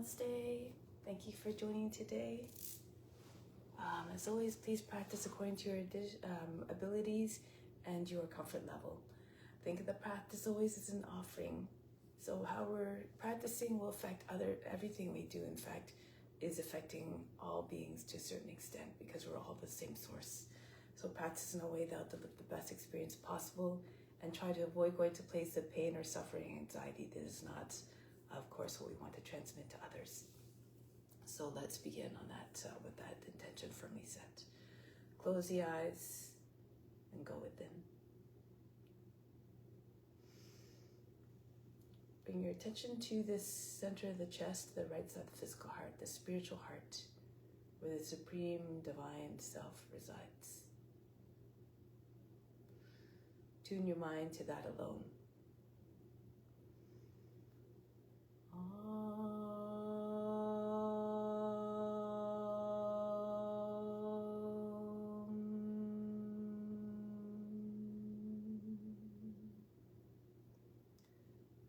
Namaste. Thank you for joining today. As always, please practice according to your abilities and your comfort level. Think of the practice always as an offering. So how we're practicing will affect everything we do, in fact, is affecting all beings to a certain extent because we're all the same source. So practice in a way that will deliver the best experience possible and try to avoid going to a place of pain or suffering, anxiety. That is not, of course, what we want to transmit to others. So let's begin on that with that intention firmly set. Close the eyes and go within. Bring your attention to this center of the chest, the right side of the physical heart, the spiritual heart, where the supreme divine self resides. Tune your mind to that alone.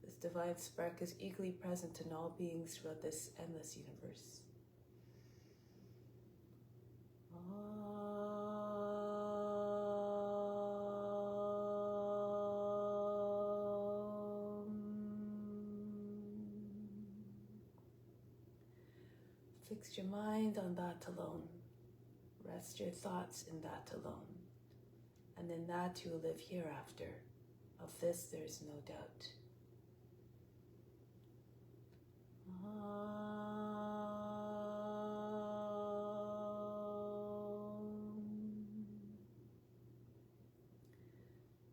This divine spark is equally present in all beings throughout this endless universe. Fix your mind on that alone. Rest your thoughts in that alone. And in that you will live hereafter. Of this there is no doubt.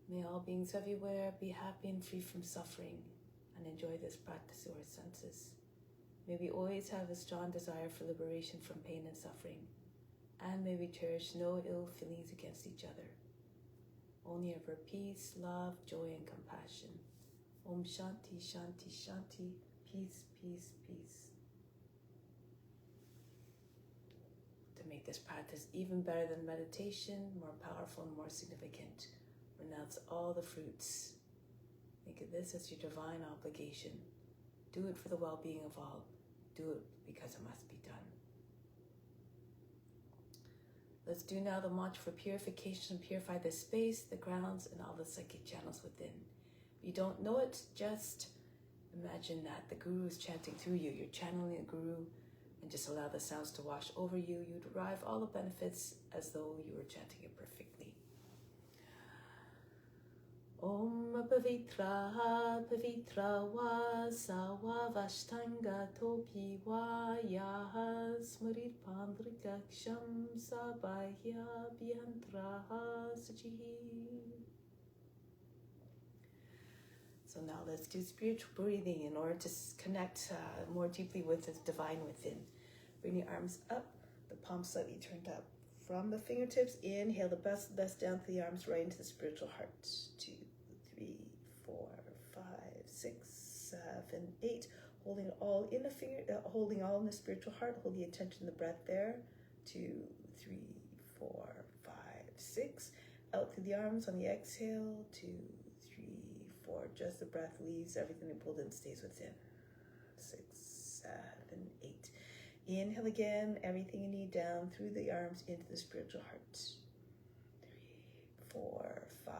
May all beings everywhere be happy and free from suffering and enjoy this practice of our senses. May we always have a strong desire for liberation from pain and suffering, and may we cherish no ill feelings against each other. Only ever peace, love, joy, and compassion. Om Shanti, Shanti, Shanti. Peace, peace, peace. To make this practice even better than meditation, more powerful and more significant, renounce all the fruits. Think of this as your divine obligation. Do it for the well-being of all. Do it because it must be done. Let's do now the mantra for purification and purify the space, the grounds, and all the psychic channels within. If you don't know it, just imagine that the Guru is chanting through you. You're channeling the Guru, and just allow the sounds to wash over you. You derive all the benefits as though you were chanting it perfectly. Om Pavitra Pavitra Va Sawa Vashtanga Topi Va Yaha Smarit Pandrikaksham Sabahya Bhyantraha Sachihi. So now let's do spiritual breathing in order to connect more deeply with the divine within. Bring your arms up, the palms slightly turned up. From the fingertips, inhale the best down to the arms, right into the spiritual heart. 2, 3, 4, 5, 6, 7, 8. Holding it all in the holding all in the spiritual heart. Hold the attention in the breath there. 2, 3, 4, 5, 6. Out through the arms on the exhale. 2, 3, 4. Just the breath leaves. Everything that pulled in stays within. 6, 7, 8. Inhale again. Everything you need down through the arms into the spiritual heart. 3, 4, 5,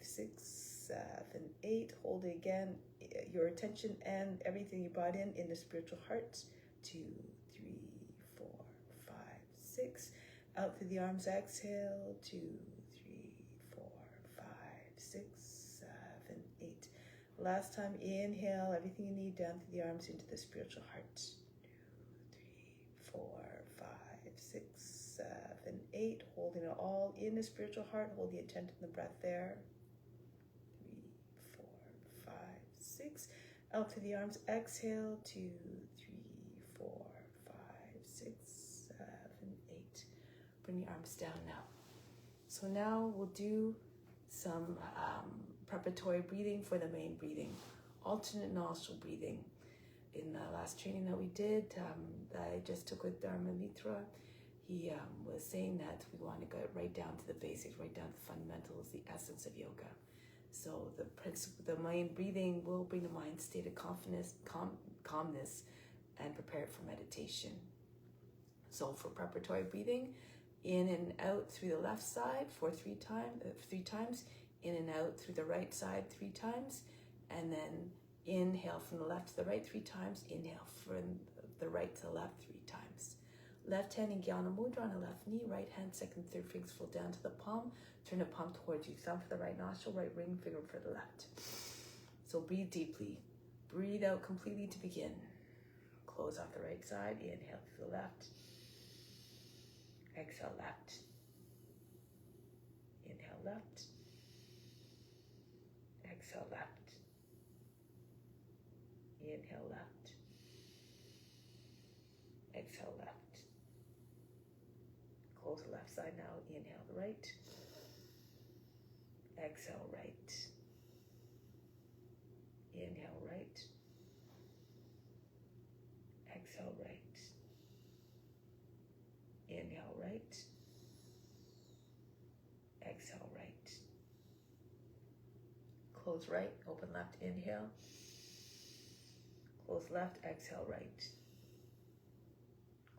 6, 7, 8. Hold it again. Your attention and everything you brought in the spiritual heart. 2, 3, 4, 5, 6. Out through the arms. Exhale. 2, 3, 4, 5, 6, 7, 8. Last time. Inhale. Everything you need down through the arms into the spiritual heart. 2, 3, 4, 5, 6, 7, 8. Holding it all in the spiritual heart. Hold the attention and the breath there. 3, 4, 5, 6. Out through the arms. Exhale. 2, 3, 4, 5, 6, 7, 8. Bring your arms down now. So now we'll do some preparatory breathing for the main breathing. Alternate nostril breathing. In the last training that we did, that I just took with Dharma Mitra, he was saying that we want to go right down to the basics, right down to the fundamentals, the essence of yoga. So the main breathing will bring the mind state of calmness and prepare it for meditation. So for preparatory breathing, in and out through the left side for three times, in and out through the right side 3 times, and then inhale from the left to the right 3 times, inhale from the right to the left 3 times. Left hand in Gyana Mudra on the left knee, right hand, second, third fingers fall down to the palm, turn the palm towards you, thumb for the right nostril, right ring finger for the left. So breathe deeply, breathe out completely to begin. Close off the right side, inhale to the left, exhale left, inhale left, exhale left, inhale left, exhale left. Close the left side now, inhale the right, exhale right, inhale right, exhale right, inhale right, exhale right. Close right, open left, inhale, close left, exhale right,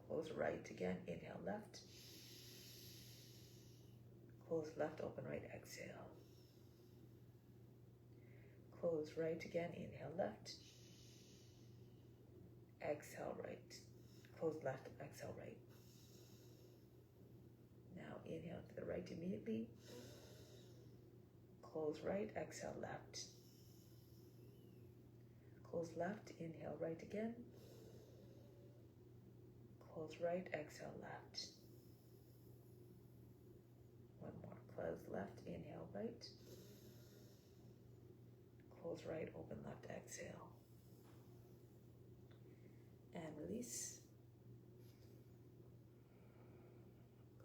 close right again, inhale left, close left, open right, exhale. Close right again, inhale left, exhale right, close left, exhale right. Now inhale to the right immediately, close right, exhale left, close left, inhale right again, close right, exhale left. One more, close left, inhale right, close right, open left, exhale. And release.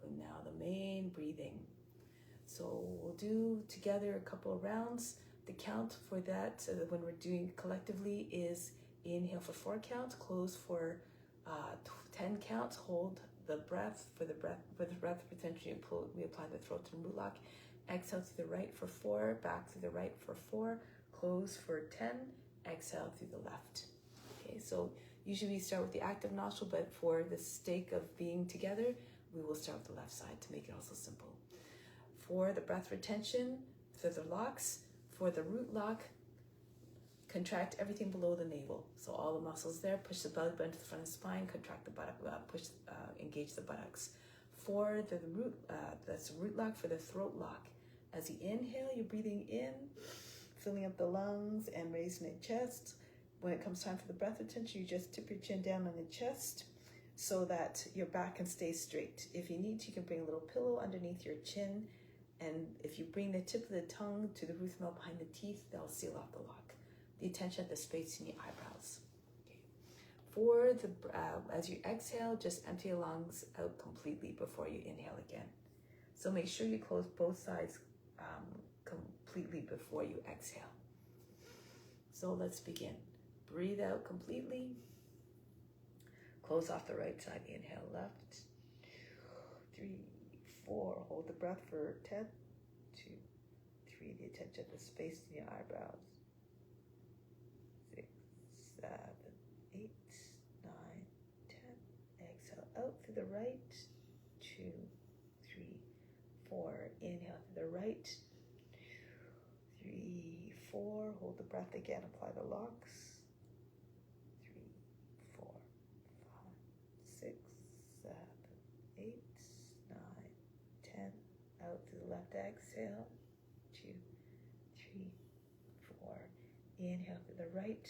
Good, now the main breathing. So we'll do together a couple of rounds. The count for that, when we're doing collectively, is inhale for 4 counts, close for 10 counts, hold the breath. For the breath retention, we apply the throat and root lock. Exhale to the right for 4, back to the right for 4, close for 10, exhale through the left. Okay, so usually we start with the active nostril, but for the sake of being together, we will start with the left side to make it also simple. For the breath retention, for the locks, for the root lock, contract everything below the navel. So all the muscles there, push the belly button to the front of the spine, contract the buttock, engage the buttocks. For the root, that's the root lock. For the throat lock, as you inhale, you're breathing in, filling up the lungs and raising the chest. When it comes time for the breath retention, you just tip your chin down on the chest so that your back can stay straight. If you need to, you can bring a little pillow underneath your chin, and if you bring the tip of the tongue to the root canal behind the teeth, that'll seal off the lock. The attention at the space in your eyebrows. Okay. For the as you exhale, just empty your lungs out completely before you inhale again. So make sure you close both sides completely before you exhale. So let's begin. Breathe out completely. Close off the right side. Inhale left. 3, 4. Hold the breath for 10, 2, 3. The attention at the space in your eyebrows. 6, 7, 8, 9, 10. Exhale out to the right. 2, 3, 4. Inhale to the right. 3, 4. Hold the breath again. Apply the locks. 3, 4, 5, 6, 7, 8, 9, 10. Out to the left. Exhale. 2, 3, 4. Inhale to the right.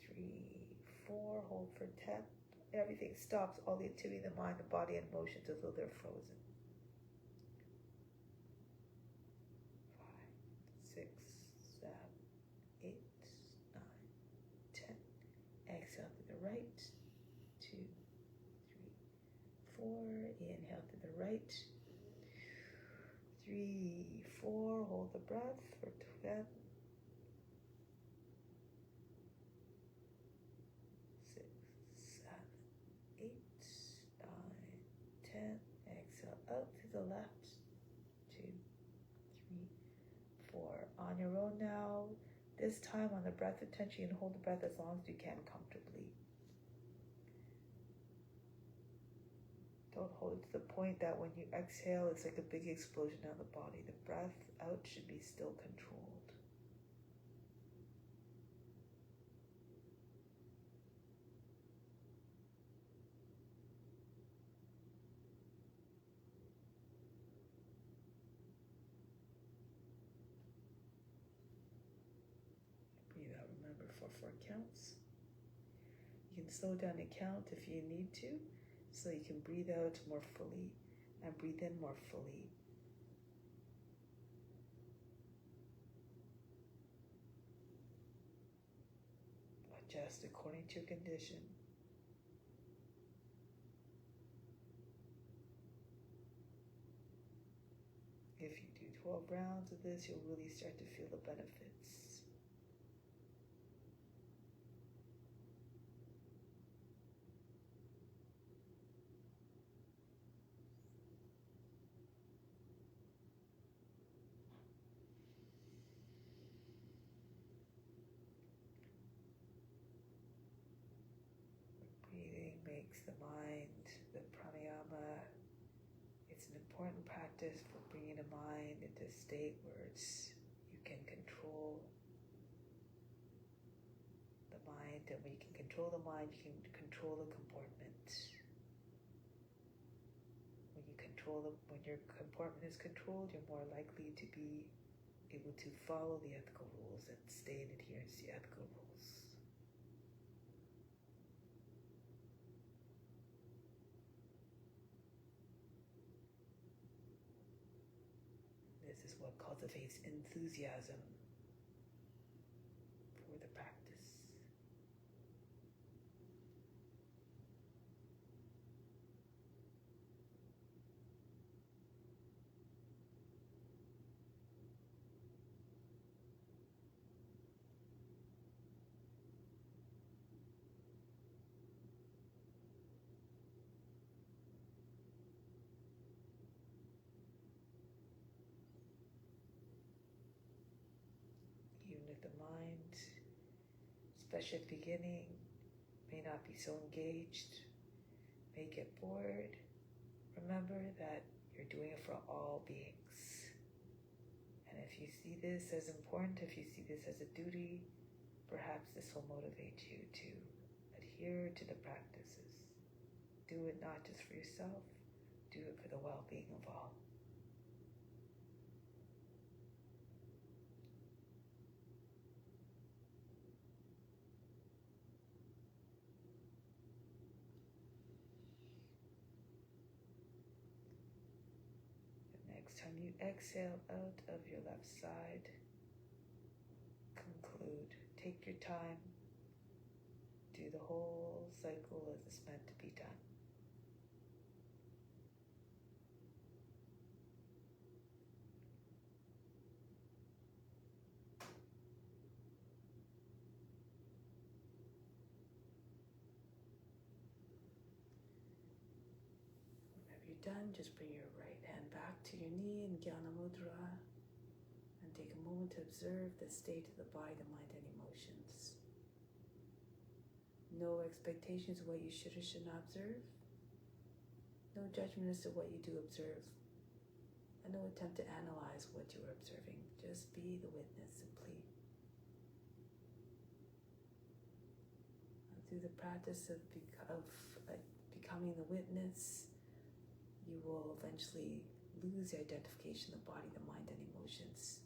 3, 4. Hold for 10. Everything stops. All the activity of the mind, the body, and emotions as though they're frozen. 5, 6, 7, 8, 9, 10. Exhale to the right. 2, 3, 4. Inhale to the right. 3, 4. Hold the breath for 10. 6, 7, 8, 9, 10. Exhale out to the left. 2, 3, 4. On your own now, This time on the breath attention, you can hold the breath as long as you can comfortably. Don't hold it to the point that when you exhale, it's like a big explosion out of the body. The breath out should be still controlled. Breathe out, remember, for 4 counts. You can slow down the count if you need to, so you can breathe out more fully and breathe in more fully. Adjust according to your condition. If you do 12 rounds of this, you'll really start to feel the benefits. Breathing makes the mind, the pranayama, it's an important practice for bringing the mind into a state where you can control the mind, and when you can control the mind, you can control the comportment. When your comportment is controlled, you're more likely to be able to follow the ethical rules and stay in adherence to the ethical rules. This is what cultivates enthusiasm for the practice. Even if the mind, especially at the beginning, may not be so engaged, may get bored, remember that you're doing it for all beings. And if you see this as important, if you see this as a duty, perhaps this will motivate you to adhere to the practices. Do it not just for yourself, do it for the well-being of all. Next time you exhale out of your left side, conclude. Take your time. Do the whole cycle as it's meant to be done. Whenever you're done, just bring your right hand back to your knee in Jnana Mudra and take a moment to observe the state of the body, the mind, and emotions. No expectations of what you should or should not observe. No judgment as to what you do observe. And no attempt to analyze what you are observing. Just be the witness simply. And through the practice of becoming the witness, you will eventually lose the identification of the body, the mind, and emotions.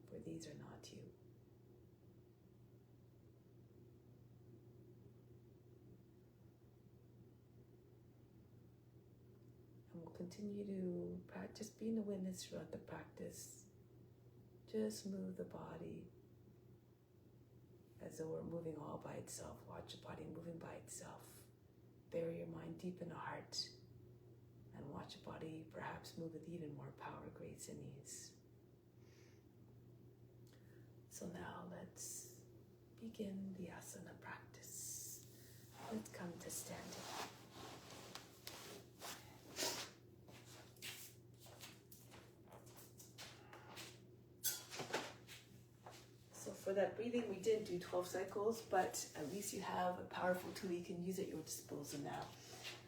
For these are not you. And we'll continue to practice being a witness throughout the practice. Just move the body as though we're moving all by itself. Watch the body moving by itself. Bury your mind deep in the heart and watch the body perhaps move with even more power, grace, and ease. So now let's begin the asana practice. Let's come to standing. for that breathing, we did do 12 cycles, but at least you have a powerful tool you can use at your disposal now.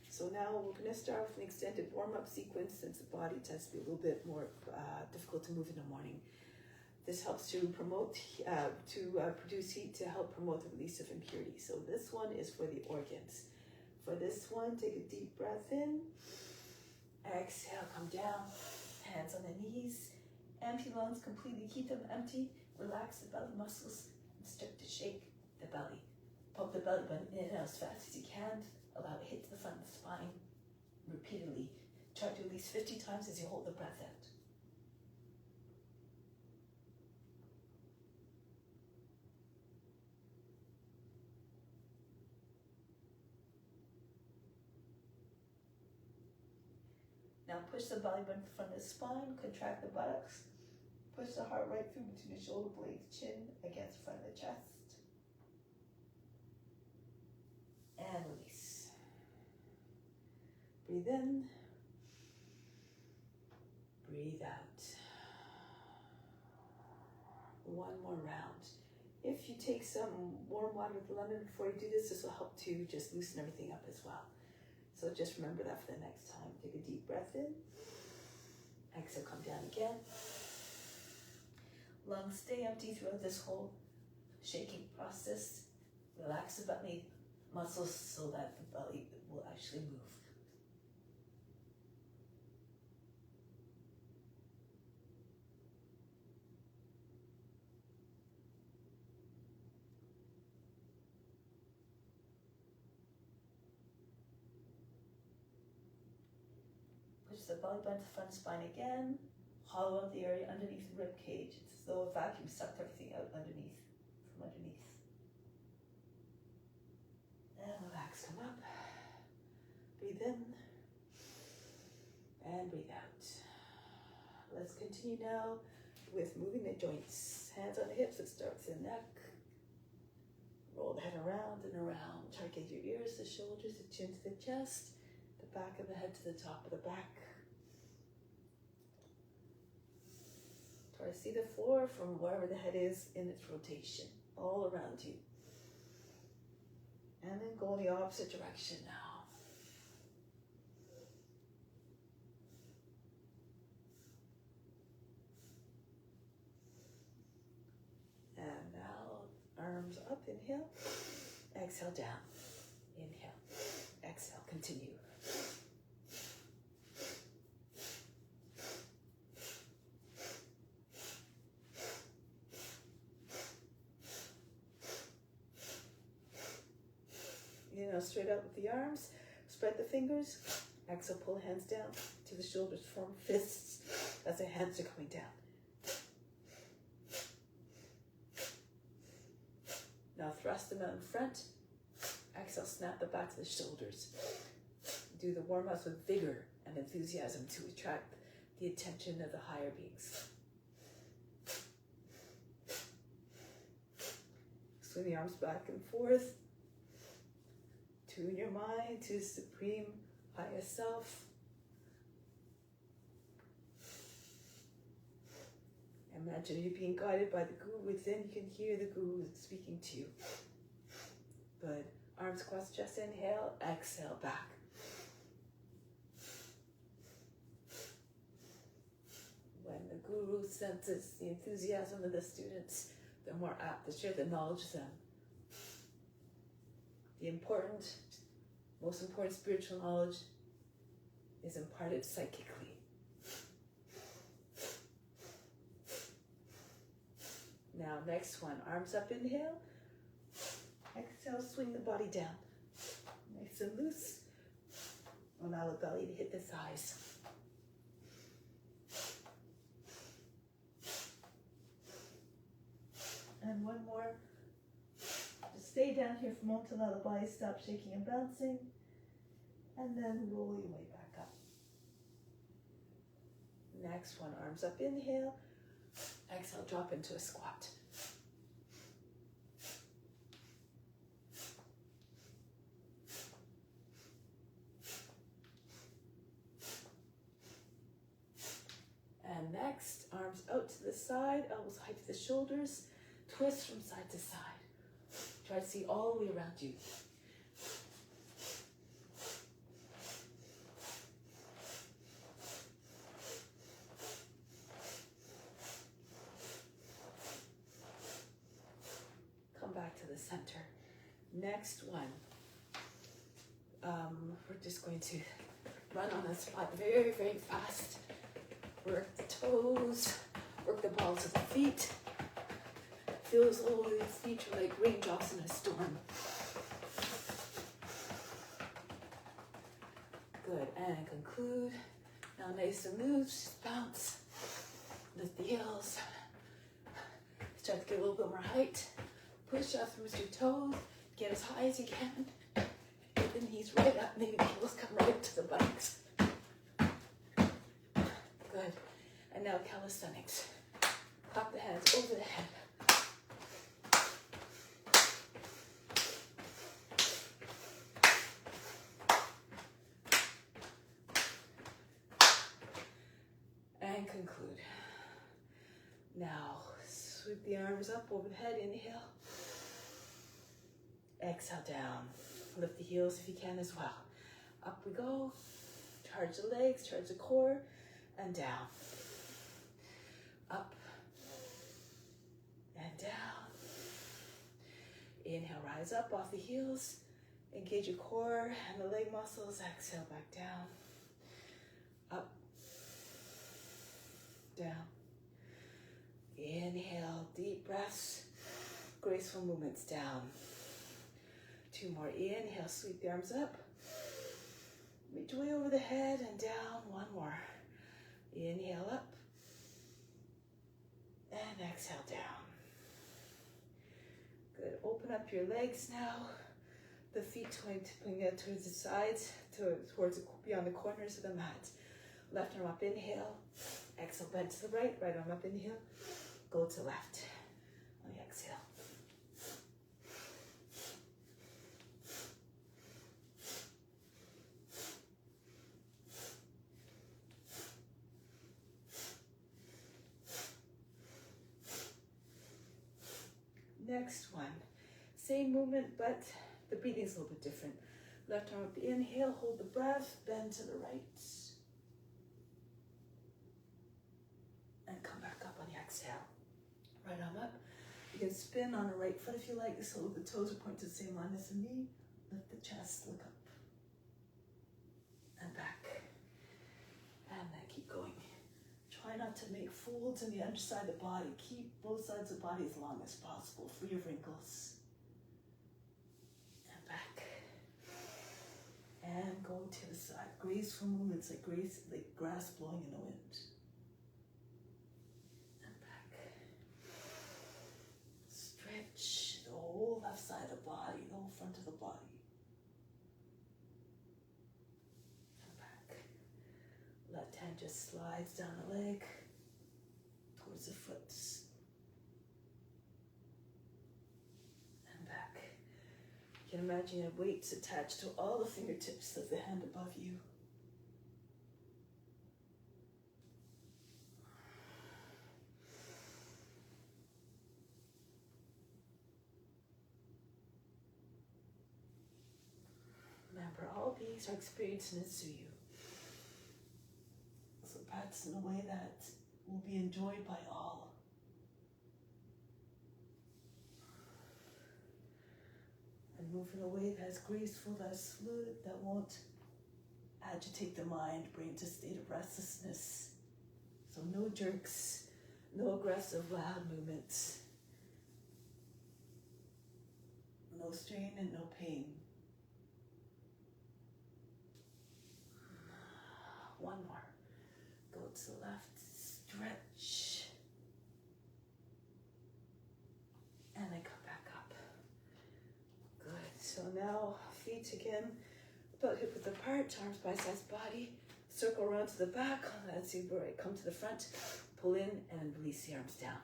So now we're going to start with an extended warm-up sequence since the body tends to be a little bit more difficult to move in the morning. This helps to promote, produce heat to help promote the release of impurities. So this one is for the organs. For this one, take a deep breath in. Exhale, come down. Hands on the knees. Empty lungs completely. Keep them empty. Relax the belly muscles and start to shake the belly. Pump the belly button in and out as fast as you can. Allow it to hit the front of the spine repeatedly. Try to at least 50 times as you hold the breath out. Now push the belly button to the front of the spine, contract the buttocks, push the heart right through between the shoulder blades, chin against the front of the chest. And release. Breathe in. Breathe out. One more round. If you take some warm water with lemon before you do this, this will help to just loosen everything up as well. So just remember that for the next time. Take a deep breath in. Exhale, come down again. Lungs stay empty throughout this whole shaking process. Relax the belly muscles so that the belly will actually move. Push the belly button to the front spine again. Hollow out the area underneath the rib cage. It's as though a vacuum sucked everything out from underneath. And relax, come up. Breathe in. And breathe out. Let's continue now with moving the joints. Hands on the hips, let's start with the neck. Roll the head around and around. Try to get your ears, the shoulders, the chin to the chest, the back of the head to the top of the back. Try to see the floor from wherever the head is in its rotation, all around you. And then go in the opposite direction now. And now, arms up, inhale. Exhale, down. Inhale. Exhale, continue. Straight out with the arms, spread the fingers, exhale, pull hands down to the shoulders, form fists as the hands are coming down. Now thrust them out in front, exhale, snap the back of the shoulders. Do the warm-ups with vigor and enthusiasm to attract the attention of the higher beings. Swing the arms back and forth. Tune your mind to Supreme Highest Self. Imagine you being guided by the Guru within. You can hear the Guru speaking to you. Good. Arms across the chest. Inhale. Exhale. Back. When the Guru senses the enthusiasm of the students, they're more apt to share the knowledge with them. The most important spiritual knowledge is imparted psychically. Now, next one, arms up, inhale. Exhale, swing the body down. Nice and loose. Allow the belly to hit the thighs. And one more. Stay down here for a moment to allow the body stop shaking and bouncing, and then roll your way back up. Next one, arms up, inhale. Exhale, drop into a squat. And next, arms out to the side, elbows high to the shoulders. Twist from side to side. Try to see all the way around you. Come back to the center. Next one. We're just going to run on the spot very, very fast. Work the toes, work the balls of the feet. Feel as though these feet are like raindrops in a storm. Good, and conclude. Now nice and loose, just bounce. Lift the heels. Start to get a little bit more height. Push up through your toes. Get as high as you can. Get the knees right up. Maybe the heels come right up to the buttocks. Good. And now calisthenics. Clap the hands over the head. And conclude. Now, sweep the arms up over the head. Inhale. Exhale down. Lift the heels if you can as well. Up we go. Charge the legs, charge the core, and down. Up and down. Inhale, rise up off the heels. Engage your core and the leg muscles. Exhale, back down. Up, down. Inhale, deep breaths. Graceful movements down. 2 more. Inhale, sweep the arms up. Reach way over the head and down. 1 more. Inhale up. And exhale down. Good. Open up your legs now. The feet pointing out towards the sides, towards beyond the corners of the mat. Left arm up, inhale. Exhale, bend to the right. Right arm up, inhale. Go to left. On the exhale. Next one, same movement, but the breathing is a little bit different. Left arm up, inhale, hold the breath, bend to the right. And come back up on the exhale. Right arm up. You can spin on the right foot if you like, so the toes are pointed to the same line as the knee. Lift the chest, look up. And back. And then keep going. Try not to make folds in the underside of the body. Keep both sides of the body as long as possible. Free of wrinkles. And back. And go to the side. Graceful movements like grass blowing in the wind. And back. Stretch the whole left side of the body, the whole front of the body. Left hand just slides down the leg towards the foot and back. You can imagine you have weights attached to all the fingertips of the hand above you. Remember, all these are experiences through you. So practice in a way that will be enjoyed by all. And move in a way that's graceful, that's fluid, that won't agitate the mind, bring it to a state of restlessness. So no jerks, no aggressive, loud movements. No strain and no pain. 1 more. Go to the left, stretch. And then come back up. Good. So now feet again, about hip width apart, arms by sides body. Circle around to the back. Let's see where I come to the front. Pull in and release the arms down.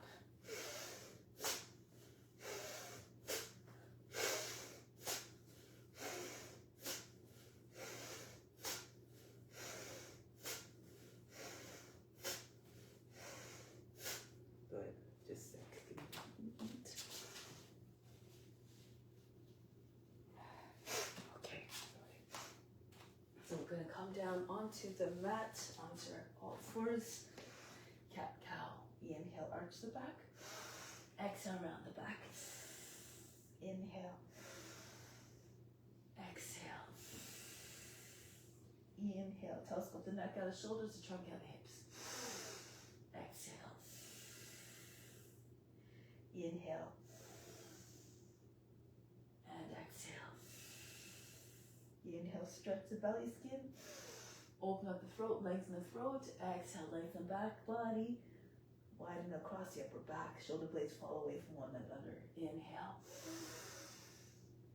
Good. Just a second. down onto the mat, onto all fours. Cat cow. Inhale, arch the back. Exhale, round the back. Inhale. Exhale. Inhale. Telescope the neck out of shoulders, the trunk out of hips. Exhale. Inhale. And exhale. Inhale, stretch the belly skin. Open up the throat, legs in the throat. Exhale, lengthen back body. Widen across the upper back. Shoulder blades fall away from one another. Inhale.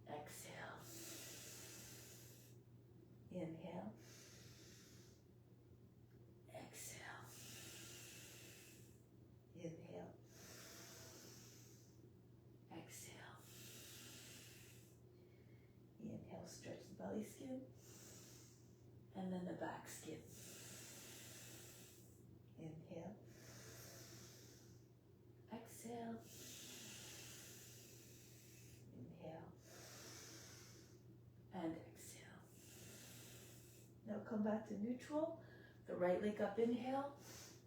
Exhale. Inhale. Exhale. Inhale. Exhale. Inhale, stretch the belly skin. And then the back skin. Inhale. Exhale. Inhale. And exhale. Now come back to neutral. The right leg up, inhale.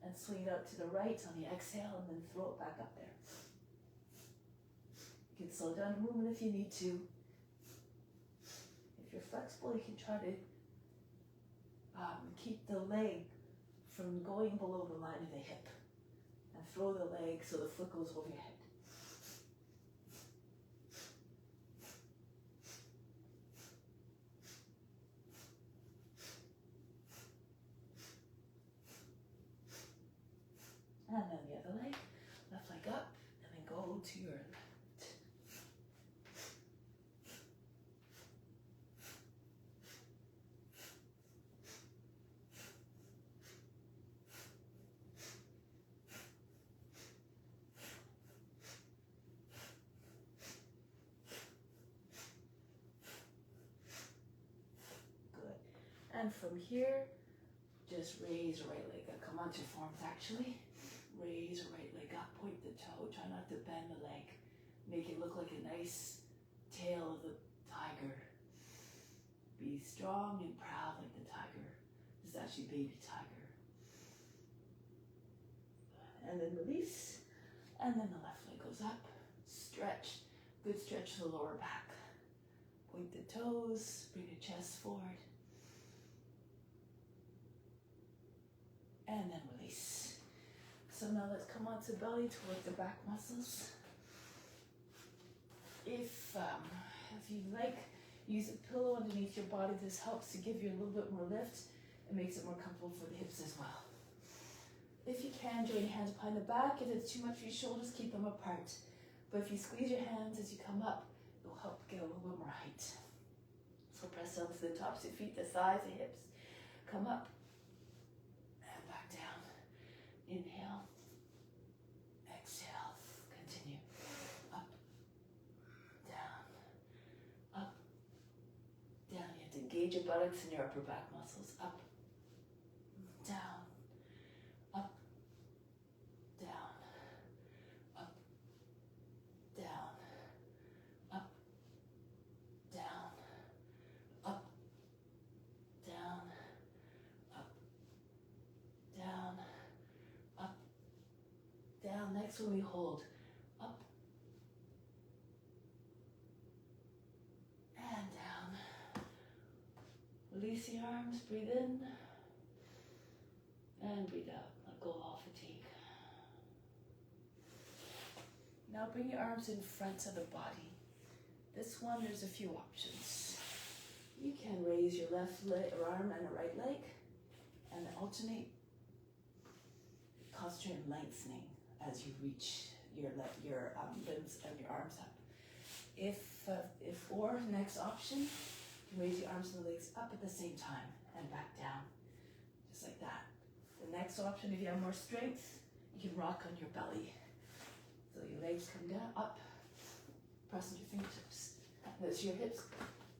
And swing it out to the right on the exhale, and then throw it back up there. You can slow down the movement if you need to. If you're flexible, you can try to keep the leg from going below the line of the hip. And throw the leg so the foot goes over your head. And then the other leg, left leg up, and then go to your left. And from here, just raise your right leg up. Come onto forms actually. Raise your right leg up, point the toe. Try not to bend the leg. Make it look like a nice tail of the tiger. Be strong and proud like the tiger. This is actually baby tiger. And then release. And then the left leg goes up. Stretch. Good stretch to the lower back. Point the toes. Bring your chest forward. And then release. So now let's come onto belly to work the back muscles. If you like, use a pillow underneath your body. This helps to give you a little bit more lift. It makes it more comfortable for the hips as well. If you can, join your hands behind the back. If it's too much for your shoulders, keep them apart. But if you squeeze your hands as you come up, it will help get a little bit more height. So press down to the tops of your feet, the thighs, the hips. Come up. Inhale, exhale, continue, up, down, up, down. You have to engage your buttocks and your upper back muscles. Up, down, up, down, up, down, up, down, up, down, up, down. Down. Next one we hold. Up. And down. Release the arms. Breathe in. And breathe out. Let go of all fatigue. Now bring your arms in front of the body. This one, there's a few options. You can raise your left leg, arm and the right leg. And alternate. Concentrate on lengthening as you reach your limbs and your arms up. Or next option, you can raise your arms and the legs up at the same time and back down, just like that. The next option, if you have more strength, you can rock on your belly. So your legs come down, up, press on your fingertips. As your hips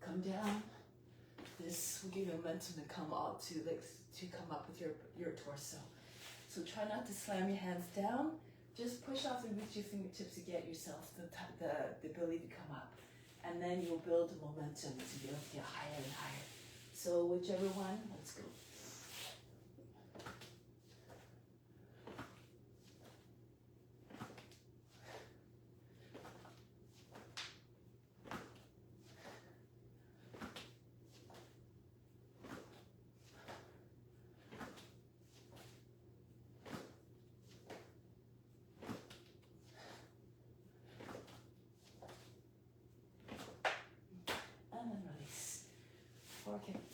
come down, this will give you momentum to come up with your torso. So try not to slam your hands down. Just push off and reach your fingertips to get yourself the ability to come up. And then you'll build momentum to be able to get higher and higher. So whichever one, let's go.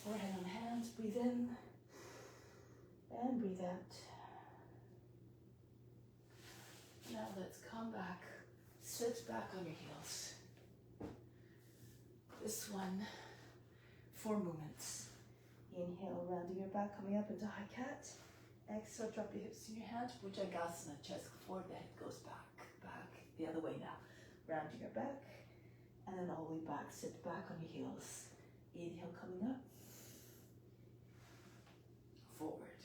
forehead on hands. Breathe in and breathe out. Now let's come back. Sit back on your heels. This one, 4 movements. Inhale, rounding your back, coming up into high cat. Exhale, drop your hips in your hands. Bhujangasana, chest forward, the head goes back. The other way now. Rounding your back, and then all the way back. Sit back on your heels. Inhale, coming up. Forward.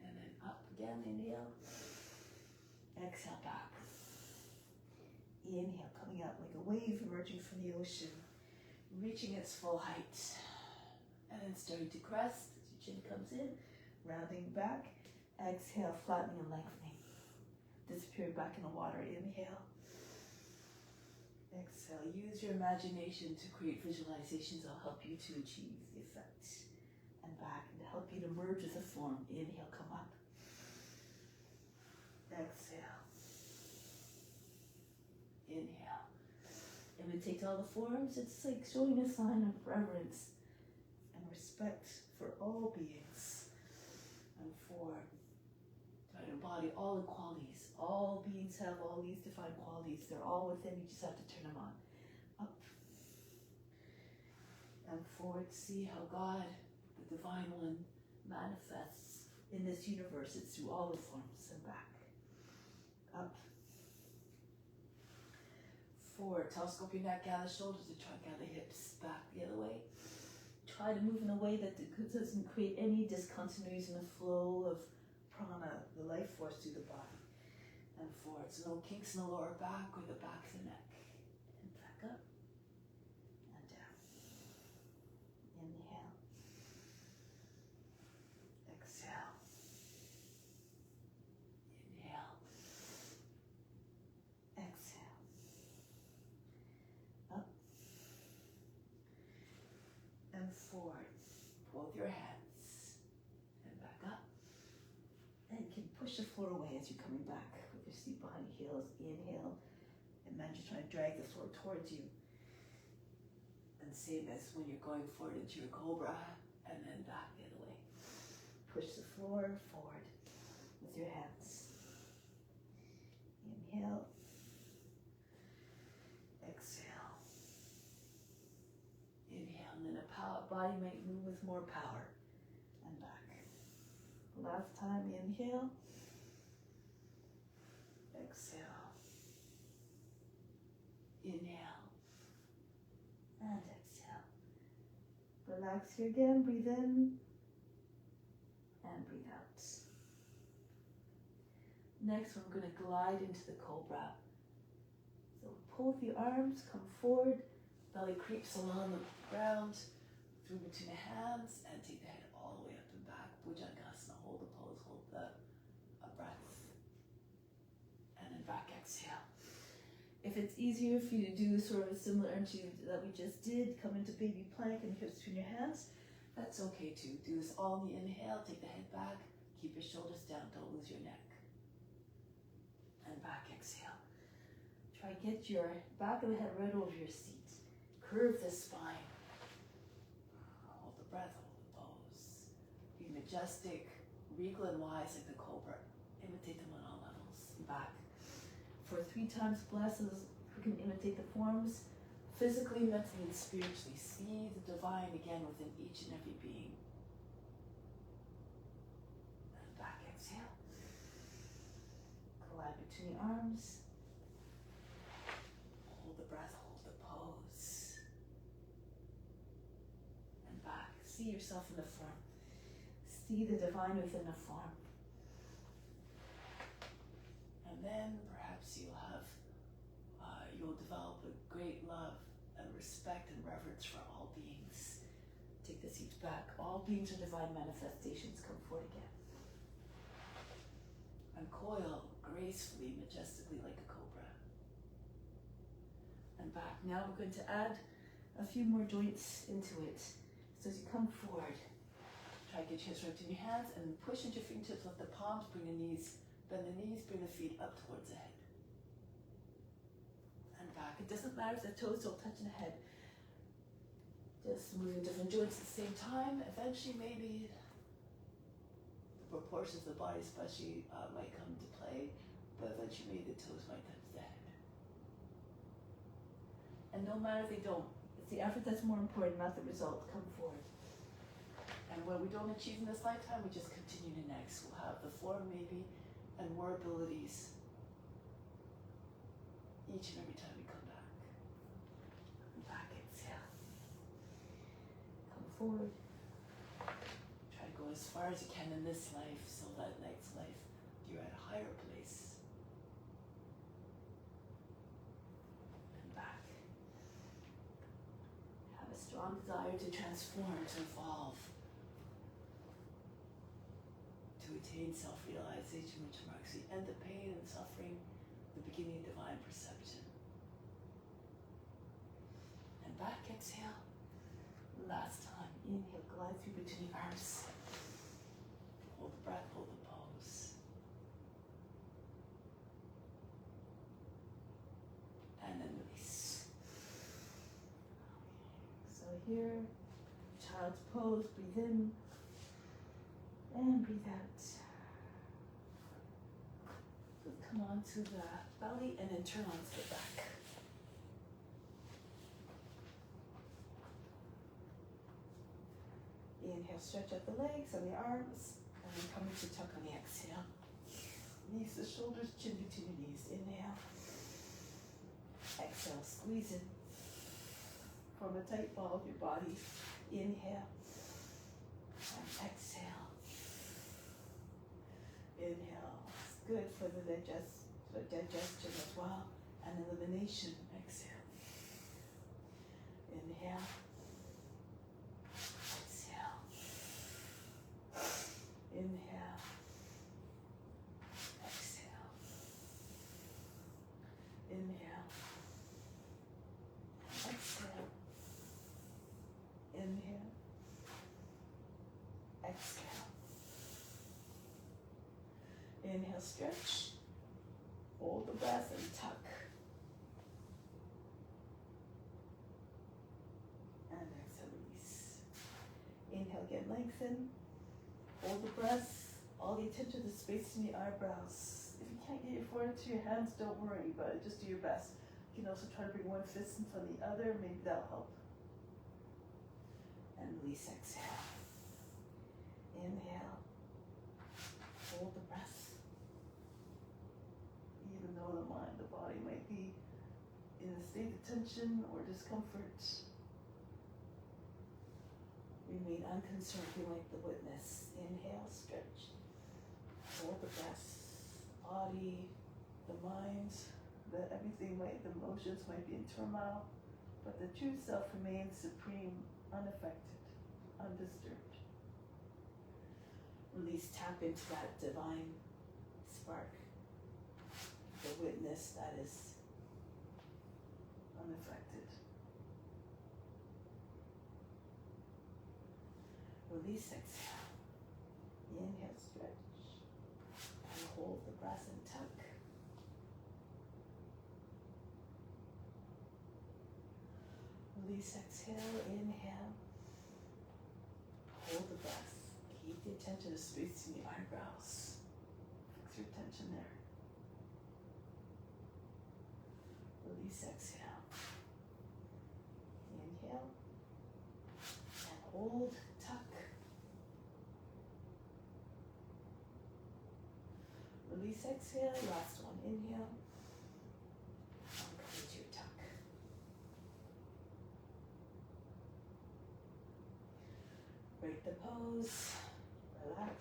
And then up again, inhale. Exhale, back. Inhale, coming up like a wave emerging from the ocean, reaching its full height. And then starting to crest as your chin comes in, rounding back. Exhale, flattening and lengthening. Disappear back in the water. Inhale. Exhale. Use your imagination to create visualizations that'll help you to achieve the effect. And back, and to help you to merge with the form. Inhale, come up. Exhale. Inhale. Imitate all the forms. It's like showing a sign of reverence and respect for all beings. And forward. Try to embody all the qualities. All beings have all these divine qualities. They're all within. You just have to turn them on. Up. And forward. See how God, the Divine One, manifests in this universe. It's through all the forms. And back. Up. Forward. Telescope your neck, gather shoulders, and try to gather hips. Back the other way. Try to move in a way that doesn't create any discontinuities in the flow of prana, the life force through the body. And forward. So no kinks in the lower back or the back of the neck. And back up. And down. Inhale. Exhale. Inhale. Exhale. Up. And forward. Both your hands. And back up. And you can push the floor away as you're coming back. Seat behind your heels. Inhale. Imagine you're trying to drag the floor towards you. And same as when you're going forward into your cobra. And then back the other way. Push the floor forward with your hands. Inhale. Exhale. Inhale. And then the body might move with more power. And back. Last time. Inhale. Exhale. Inhale. And exhale. Relax here again. Breathe in. And breathe out. Next, we're going to glide into the cobra. So pull the arms, come forward. Belly creeps along the ground. Through between the hands. And take the head all the way up and back. Bhujangasana. Hold the pose. Hold the breath. Back, exhale. If it's easier for you to do sort of similar energy that we just did, come into baby plank and hips between your hands, that's okay too. Do this all in the inhale, take the head back, keep your shoulders down, don't lose your neck. And back, exhale. Try to get your back of the head right over your seat. Curve the spine. Hold the breath, hold the pose. Be majestic, regal and wise like the cobra. Imitate them on all levels. Back. For 3 times blesses, we can imitate the forms physically, mentally, and spiritually. See the divine again within each and every being. And back, exhale. Glide between your arms. Hold the breath, hold the pose. And back. See yourself in the form. See the divine within the form. And then perhaps you'll develop a great love and respect and reverence for all beings. Take the seats back. All beings are divine manifestations. Come forward again. And coil gracefully, majestically like a cobra. And back. Now we're going to add a few more joints into it. So as you come forward, try to get your hips right in your hands and push into your fingertips, lift the palms, bring the knees, bend the knees, bring the feet up towards the head. And back. It doesn't matter if the toes don't touch the head. Just moving different joints at the same time. Eventually, maybe the proportions of the body, especially, might come into play. But eventually, maybe the toes might touch the head. And no matter if they don't, it's the effort that's more important, not the result. Come forward. And what we don't achieve in this lifetime, we just continue to next. We'll have the form maybe and more abilities each and every time we come back. Come back, exhale. Come forward. Try to go as far as you can in this life so that next life you're at a higher place. Come back. Have a strong desire to transform, to evolve, to attain self-realization, which marks the end of pain and suffering, the beginning of divine perception. And back, exhale. Last time, inhale, glide through between the arms. Hold the breath, hold the pose. And then release. So here, child's pose, breathe in and breathe out. So come onto the belly and then turn onto the back. Inhale, stretch out the legs and the arms, and then come into tuck on the exhale. Knees to shoulders, chin between your knees. Inhale. Exhale, squeeze in. Form a tight ball of your body. Inhale. And exhale. Inhale. It's good for the digestion as well. And elimination. Exhale. Inhale. Inhale, exhale, inhale, exhale, inhale, exhale, inhale, stretch, hold the breath and tuck, and exhale, release. Inhale, get lengthened. Hold the breath, all the attention to the space in the eyebrows. If you can't get your forehead to your hands, don't worry, but just do your best. You can also try to bring one fist in front of the other, maybe that'll help. And release, exhale. Inhale. Hold the breath. Even though the body might be in a state of tension or discomfort, remain unconcerned, be like the witness. Inhale, stretch. Hold the breath. Body, the mind, everything the emotions might be in turmoil, but the true self remains supreme, unaffected, undisturbed. Release, tap into that divine spark, the witness that is unaffected. Release, exhale. Inhale, stretch. And hold the breath and tuck. Release, exhale. Inhale. Hold the breath. Keep the attention to space in the eyebrows. Fix your attention there. Release, exhale. Inhale. And hold. Release, exhale, last one, inhale, and complete your tuck. Break the pose, relax,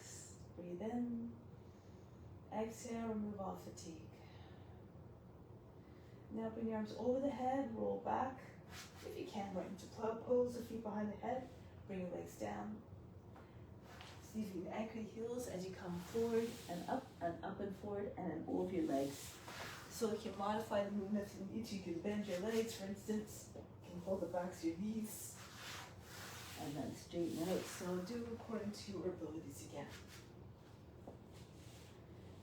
breathe in, exhale, remove all fatigue. Now bring your arms over the head, roll back, if you can, right into cloud pose, the feet behind the head, bring your legs down. See if you can anchor your heels as you come forward and up and forward and then over your legs. So you can modify the movement if you need to. You can bend your legs, for instance. You can hold the backs of your knees and then straighten out. So do according to your abilities again.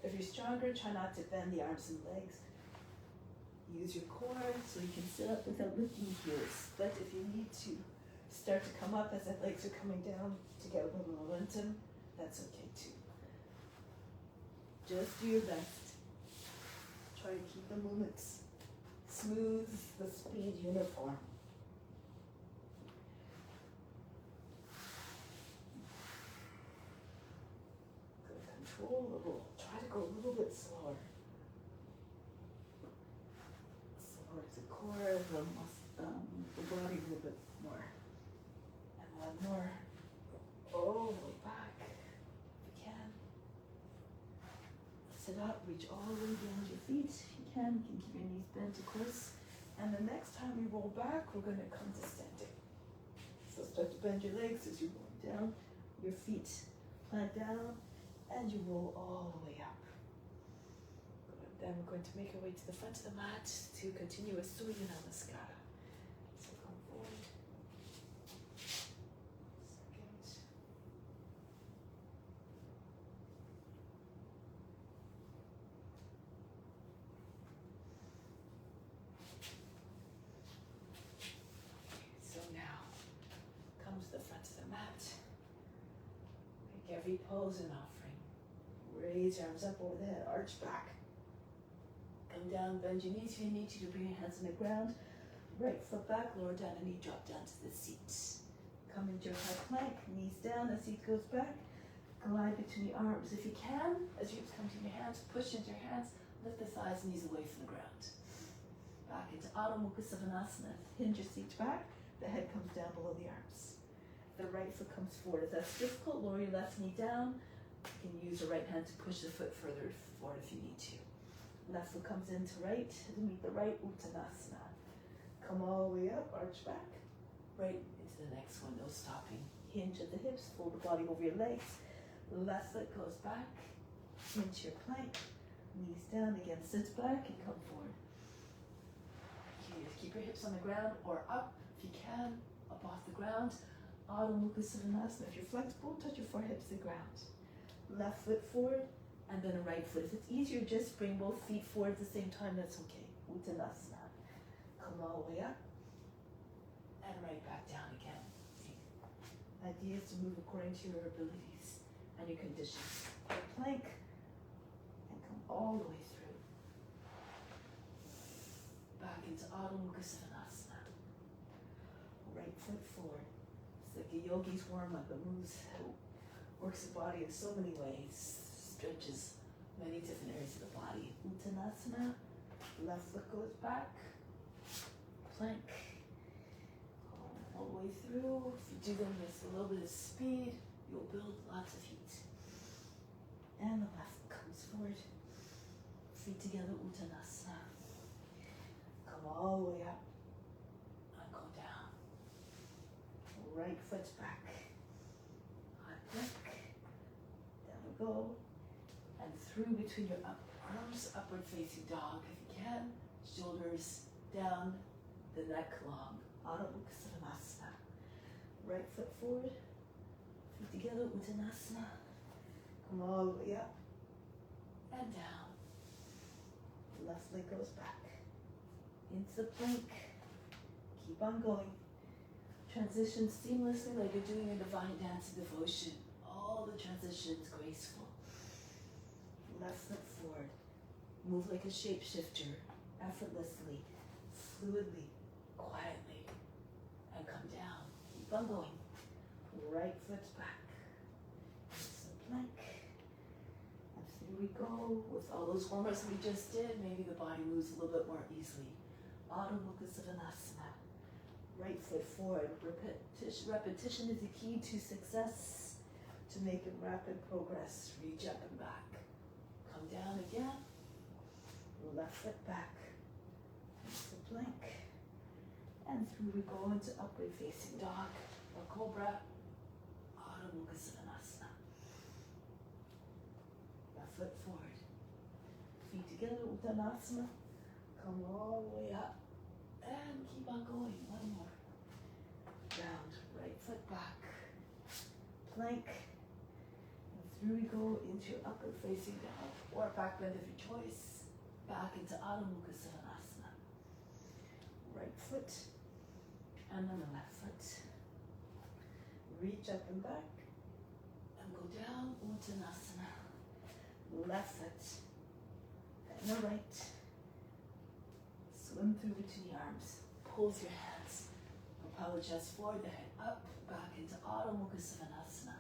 If you're stronger, try not to bend the arms and legs. Use your core so you can sit up without lifting your heels. But if you need to start to come up as the legs are coming down to get a little momentum, that's okay too. Just do your best. Try to keep the movements smooth, the speed uniform. Control a little. Try to go a little bit slower. Slower to the core of the body a little bit more. And one more. All the way back if you can. Sit up, reach all the way beyond your feet. If you can keep your knees bent, of course. And the next time we roll back, we're going to come to standing. So start to bend your legs as you're going down. Your feet plant down. And you roll all the way up. Good. Then we're going to make our way to the front of the mat to continue with Surya Namaskara. So come forward. Second. So now, come to the front of the mat. Make every pose an offering. Raise your arms up over the head, arch back. Come down, bend your knees if you need to bring your hands on the ground. Right foot back, lower down the knee, drop down to the seat. Come into your high plank, knees down, the seat goes back. Glide between your arms. If you can, as you come to your hands, push into your hands, lift the thighs, knees away from the ground. Back into Adho Mukha Savasana. Hinge your seat back, the head comes down below the arms. The right foot comes forward. If that's difficult, lower your left knee down. You can use the right hand to push the foot further forward if you need to. Left foot comes into right to meet the right, Uttanasana. Come all the way up, arch back. Right into the next one, no stopping. Hinge at the hips, fold the body over your legs. Left foot goes back, hinge your plank. Knees down again, sit back and come forward. You can keep your hips on the ground or up if you can, up off the ground. Adho Mukha Savasana. If you're flexible, touch your forehead to the ground. Left foot forward, and then a right foot. If it's easier, just bring both feet forward at the same time, that's okay. Uttanasana. Come all the way up, and right back down again. The idea is to move according to your abilities and your conditions. Plank, and come all the way through. Back into Adho Mukha Savasana. Right foot forward. It's like a yogi's warm-up. It works the body in so many ways, stretches many different areas of the body. Uttanasana, left foot goes back, plank, all the way through. If you do them with a little bit of speed, you'll build lots of heat. And the left foot comes forward, feet together, Uttanasana. Come all the way up, and go down. Right foot's back, high plank. Go and through between your arms, upward facing dog if you can, shoulders down, the neck long, Adho Mukha Savasana. Right foot forward, feet together, Uttanasana. Come all the way up and down. Left leg goes back into the plank. Keep on going. Transition seamlessly like you're doing a divine dance of devotion. All the transitions graceful. Left foot forward. Move like a shapeshifter, effortlessly, fluidly, quietly, and come down. Keep on going. Right foot's back. It's the plank. And through we go with all those warm-ups we just did. Maybe the body moves a little bit more easily. Adho Mukha Savasana. Right foot forward. Repetition is the key to success. To make a rapid progress, reach up and back. Come down again. Left foot back. Into the plank. And through we go into upward facing dog or cobra. Adho Mukha Savasana. Left foot forward. Feet together, Uttanasana. Come all the way up. And keep on going. One more. Round. Right foot back. Plank. Through we go into upward facing dog or back bend of your choice. Back into Adho Mukha Savasana. Right foot and then the left foot. Reach up and back. And go down, Uttanasana. Left foot and the right. Swim through between the arms. Pull your hands. Propel the chest forward, the head up, back into Adho Mukha Svanasana.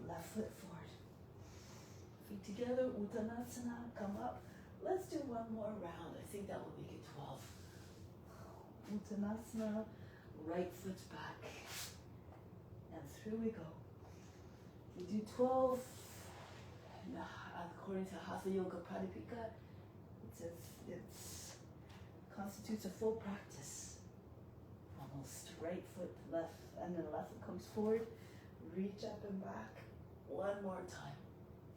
Left foot forward. Feet together, Uttanasana, come up. Let's do one more round. I think that will make it 12. Uttanasana, right foot back. And through we go. We do 12. According to Hatha Yoga Pradipika, it constitutes a full practice. Almost right foot left, and then left foot comes forward. Reach up and back. One more time.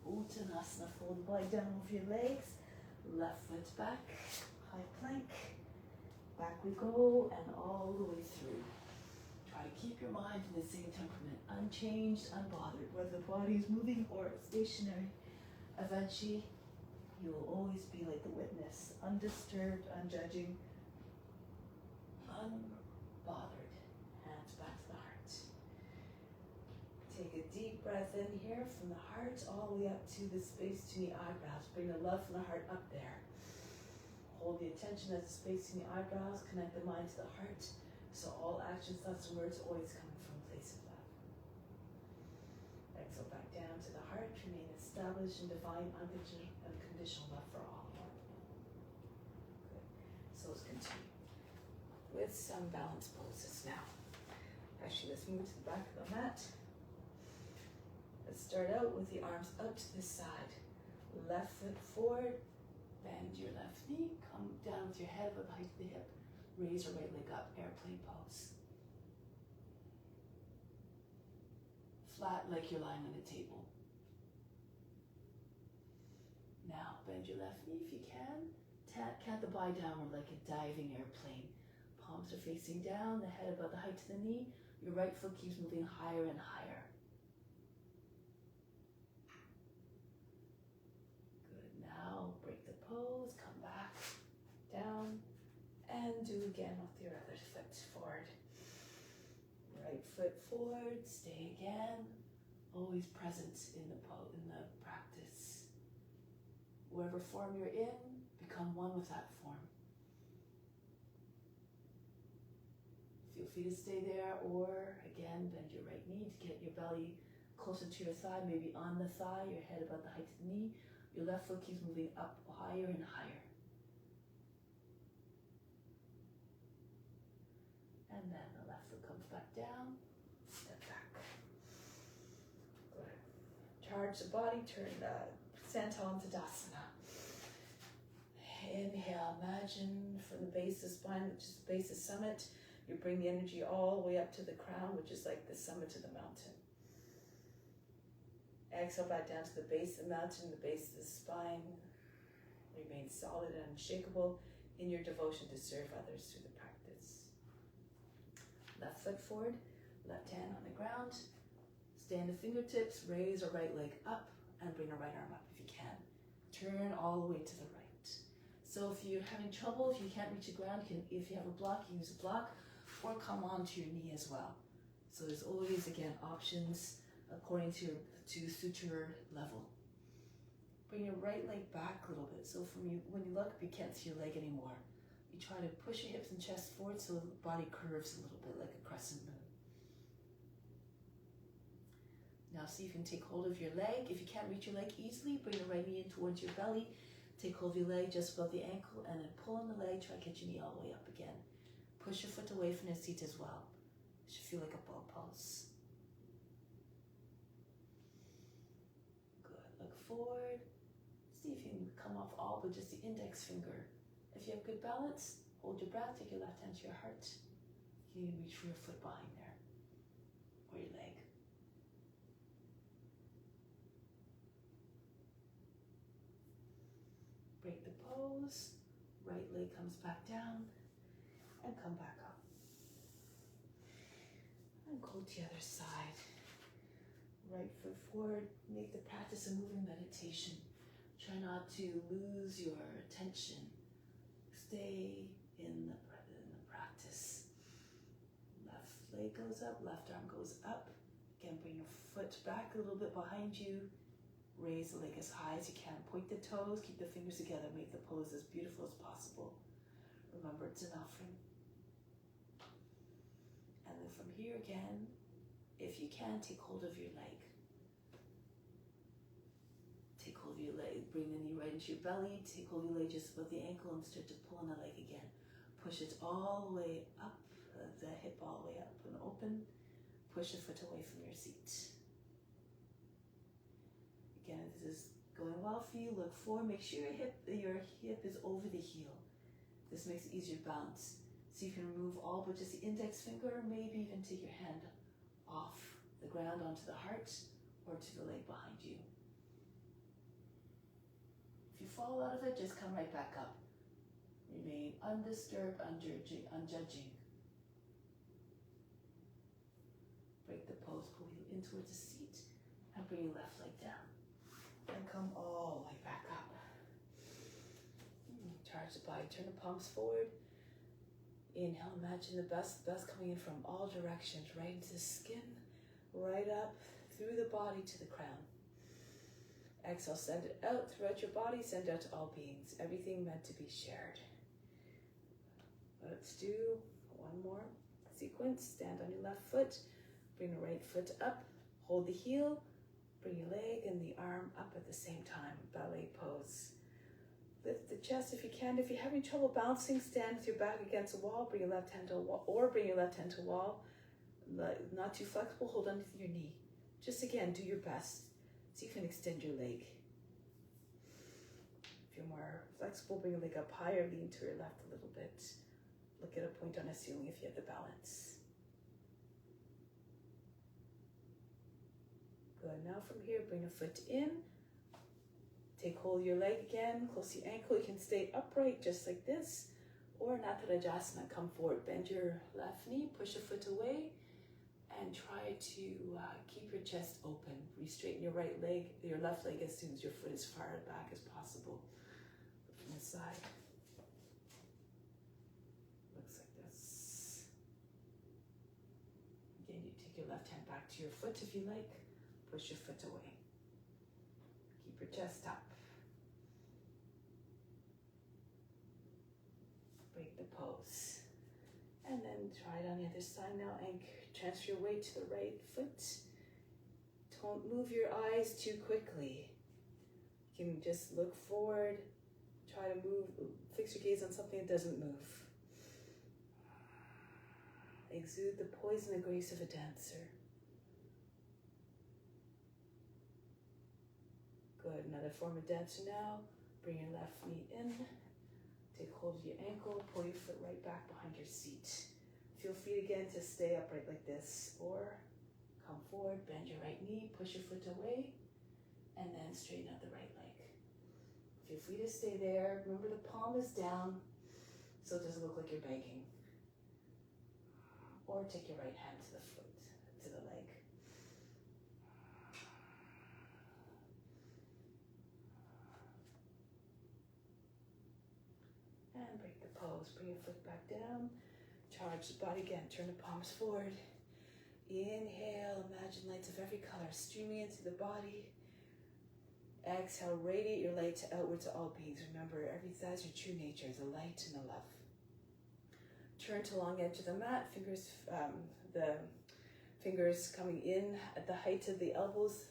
Uttanasana, fold the body down over your legs. Left foot back, high plank. Back we go, and all the way through. Try to keep your mind in the same temperament, unchanged, unbothered, whether the body is moving or stationary. Eventually, you will always be like the witness, undisturbed, unjudging, unbothered. Hands back to the heart. Take a deep breath in here from the heart all the way up to the space between the eyebrows. Bring the love from the heart up there. Hold the attention at the space between the eyebrows. Connect the mind to the heart. So all actions, thoughts, and words always coming from a place of love. Exhale back down to the heart. Remain established in divine, unconditional love for all. Good. So let's continue with some balance poses now. Actually, let's move to the back of the mat. Let's start out with the arms up to the side. Left foot forward. Bend your left knee. Come down with your head above the height of the hip. Raise your right leg up, airplane pose. Flat like you're lying on a table. Now bend your left knee if you can. Cat the body downward like a diving airplane. Palms are facing down, the head above the height of the knee. Your right foot keeps moving higher and higher. Good. Now break the pose, come back, down. And do again with your other foot forward. Right foot forward, stay again. Always present in the practice. Whatever form you're in, become one with that form. Feel free to stay there, or again, bend your right knee to get your belly closer to your thigh, maybe on the thigh, your head above the height of the knee. Your left foot keeps moving up higher and higher. And then the left foot comes back down, step back. Good. Charge the body, turn the Santal into Tadasana. Inhale, imagine from the base of the spine, which is the base of the summit, you bring the energy all the way up to the crown, which is like the summit of the mountain. Exhale back down to the base of the mountain, the base of the spine. Remain solid and unshakable in your devotion to serve others through the practice. Left foot forward, left hand on the ground. Stand the fingertips, raise a right leg up, and bring a right arm up if you can. Turn all the way to the right. So if you're having trouble, if you can't reach the ground, if you have a block, you use a block, or come onto your knee as well. So there's always, again, options according to suit your level. Bring your right leg back a little bit. So when you look up, you can't see your leg anymore. You try to push your hips and chest forward so the body curves a little bit like a crescent moon. Now see if you can take hold of your leg. If you can't reach your leg easily, bring the right knee in towards your belly. Take hold of your leg just above the ankle and then pull on the leg. Try to get your knee all the way up again. Push your foot away from the seat as well. It should feel like a bow pulse. Good. Look forward. See if you can come off all but just the index finger. If you have good balance, hold your breath, take your left hand to your heart. You can reach for your foot behind there, or your leg. Break the pose, right leg comes back down, and come back up. And go to the other side. Right foot forward, make the practice a moving meditation. Try not to lose your attention. Stay in the practice. Left leg leg goes up, left arm goes up. Again, bring your foot back a little bit behind you. Raise the leg as high as you can. Point the toes, keep the fingers together, make the pose as beautiful as possible. Remember, it's an offering. And then from here again, if you can, take hold of your leg. Take hold of your leg, bring the knee right into your belly, take hold of your leg just above the ankle and start to pull on the leg again. Push it all the way up, the hip all the way up and open. Push the foot away from your seat. Again, if this is going well for you, look forward, make sure your hip is over the heel. This makes it easier to bounce. So you can remove all but just the index finger, maybe even take your hand off the ground onto the heart or to the leg behind you. If you fall out of it, just come right back up. Remain undisturbed, unjudging. Break the pose, pull you in towards the seat, and bring your left leg down. And come all the way back up. Charge the body, turn the palms forward. Inhale, imagine the best coming in from all directions, right into the skin, right up through the body to the crown. Exhale, send it out throughout your body, send it out to all beings. Everything meant to be shared. Let's do one more sequence. Stand on your left foot, bring the right foot up, hold the heel, bring your leg and the arm up at the same time, ballet pose. Lift the chest if you can. If you're having trouble bouncing, stand with your back against the wall, bring your left hand to a wall, or bring your left hand to a wall. Not too flexible, hold underneath your knee. Just again, do your best. So you can extend your leg. If you're more flexible, bring your leg up higher, lean to your left a little bit. Look at a point on a ceiling if you have the balance. Good, now from here, bring a foot in. Take hold of your leg again, close your ankle. You can stay upright just like this. Or Natarajasana, come forward, bend your left knee, push a foot away, and try to keep your chest open. Re-straighten your right leg, your left leg as soon as your foot is far back as possible. From the side. Looks like this. Again, you take your left hand back to your foot if you like. Push your foot away. Keep your chest up. Break the pose. And then try it on the other side now and transfer your weight to the right foot. Don't move your eyes too quickly. You can just look forward. Try to move, fix your gaze on something that doesn't move. Exude the poise and the grace of a dancer. Good, another form of dancer now. Bring your left knee in. Take hold of your ankle, pull your foot right back behind your seat. Feel free again to stay upright like this, or come forward, bend your right knee, push your foot away, and then straighten out the right leg. Feel free to stay there. Remember, the palm is down, so it doesn't look like you're begging. Or take your right hand to the foot, to the leg. And break the pose. Bring your foot back down. Charge the body again. Turn the palms forward. Inhale. Imagine lights of every color streaming into the body. Exhale. Radiate your light outward to all beings. Remember, everything has your true nature is a light and a love. Turn to long edge of the mat. The fingers coming in at the height of the elbows,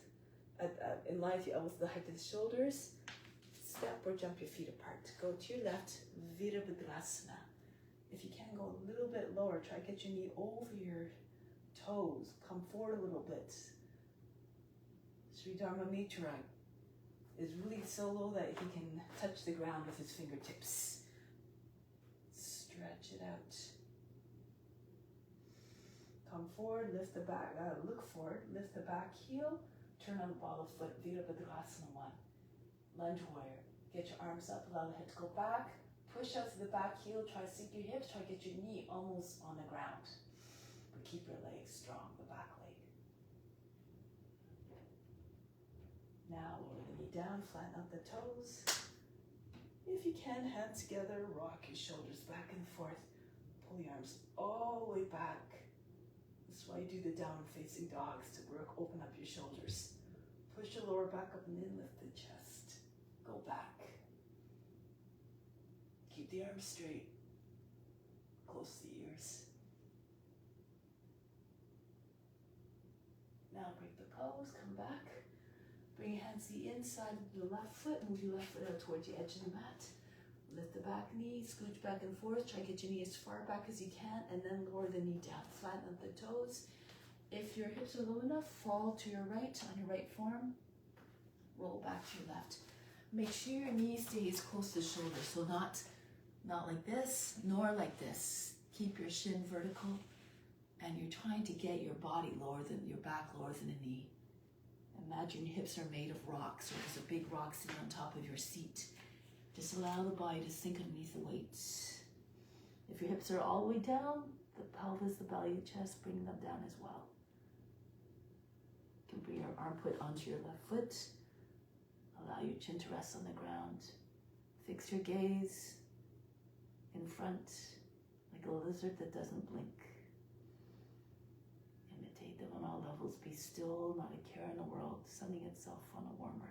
in line with the elbows, the height of the shoulders. Step or jump your feet apart. Go to your left, Virabhadrasana. If you can, go a little bit lower. Try to get your knee over your toes. Come forward a little bit. Sri Dharma Mitra is really so low that he can touch the ground with his fingertips. Stretch it out. Come forward, lift the back, look forward, lift the back heel, turn on the ball of foot, Virabhadrasana 1. Lunge warrior. Get your arms up, allow the head to go back. Push out to the back heel, try to sink your hips, try to get your knee almost on the ground. But keep your legs strong, the back leg. Now lower the knee down, flatten out the toes. If you can, hands together, rock your shoulders back and forth. Pull the arms all the way back. As That's why you do the downward facing dogs, to work, open up your shoulders. Push your lower back up and then lift the chest. Go back. Keep the arms straight, close to the ears. Now break the pose, come back. Bring your hands to the inside of the left foot. Move your left foot out towards the edge of the mat. Lift the back knee, scooch back and forth. Try to get your knee as far back as you can, and then lower the knee down. Flatten up the toes. If your hips are low enough, fall to your right on your right forearm. Roll back to your left. Make sure your knee stays close to the shoulder, so not like this, nor like this. Keep your shin vertical, and you're trying to get your body lower than your back, lower than the knee. Imagine your hips are made of rocks, or there's a big rock sitting on top of your seat. Just allow the body to sink underneath the weight. If your hips are all the way down, the pelvis, the belly, the chest, bring them down as well. You can bring your armpit onto your left foot. Allow your chin to rest on the ground. Fix your gaze in front, like a lizard that doesn't blink. Imitate them on all levels. Be still, not a care in the world, sunning itself on a warm earth.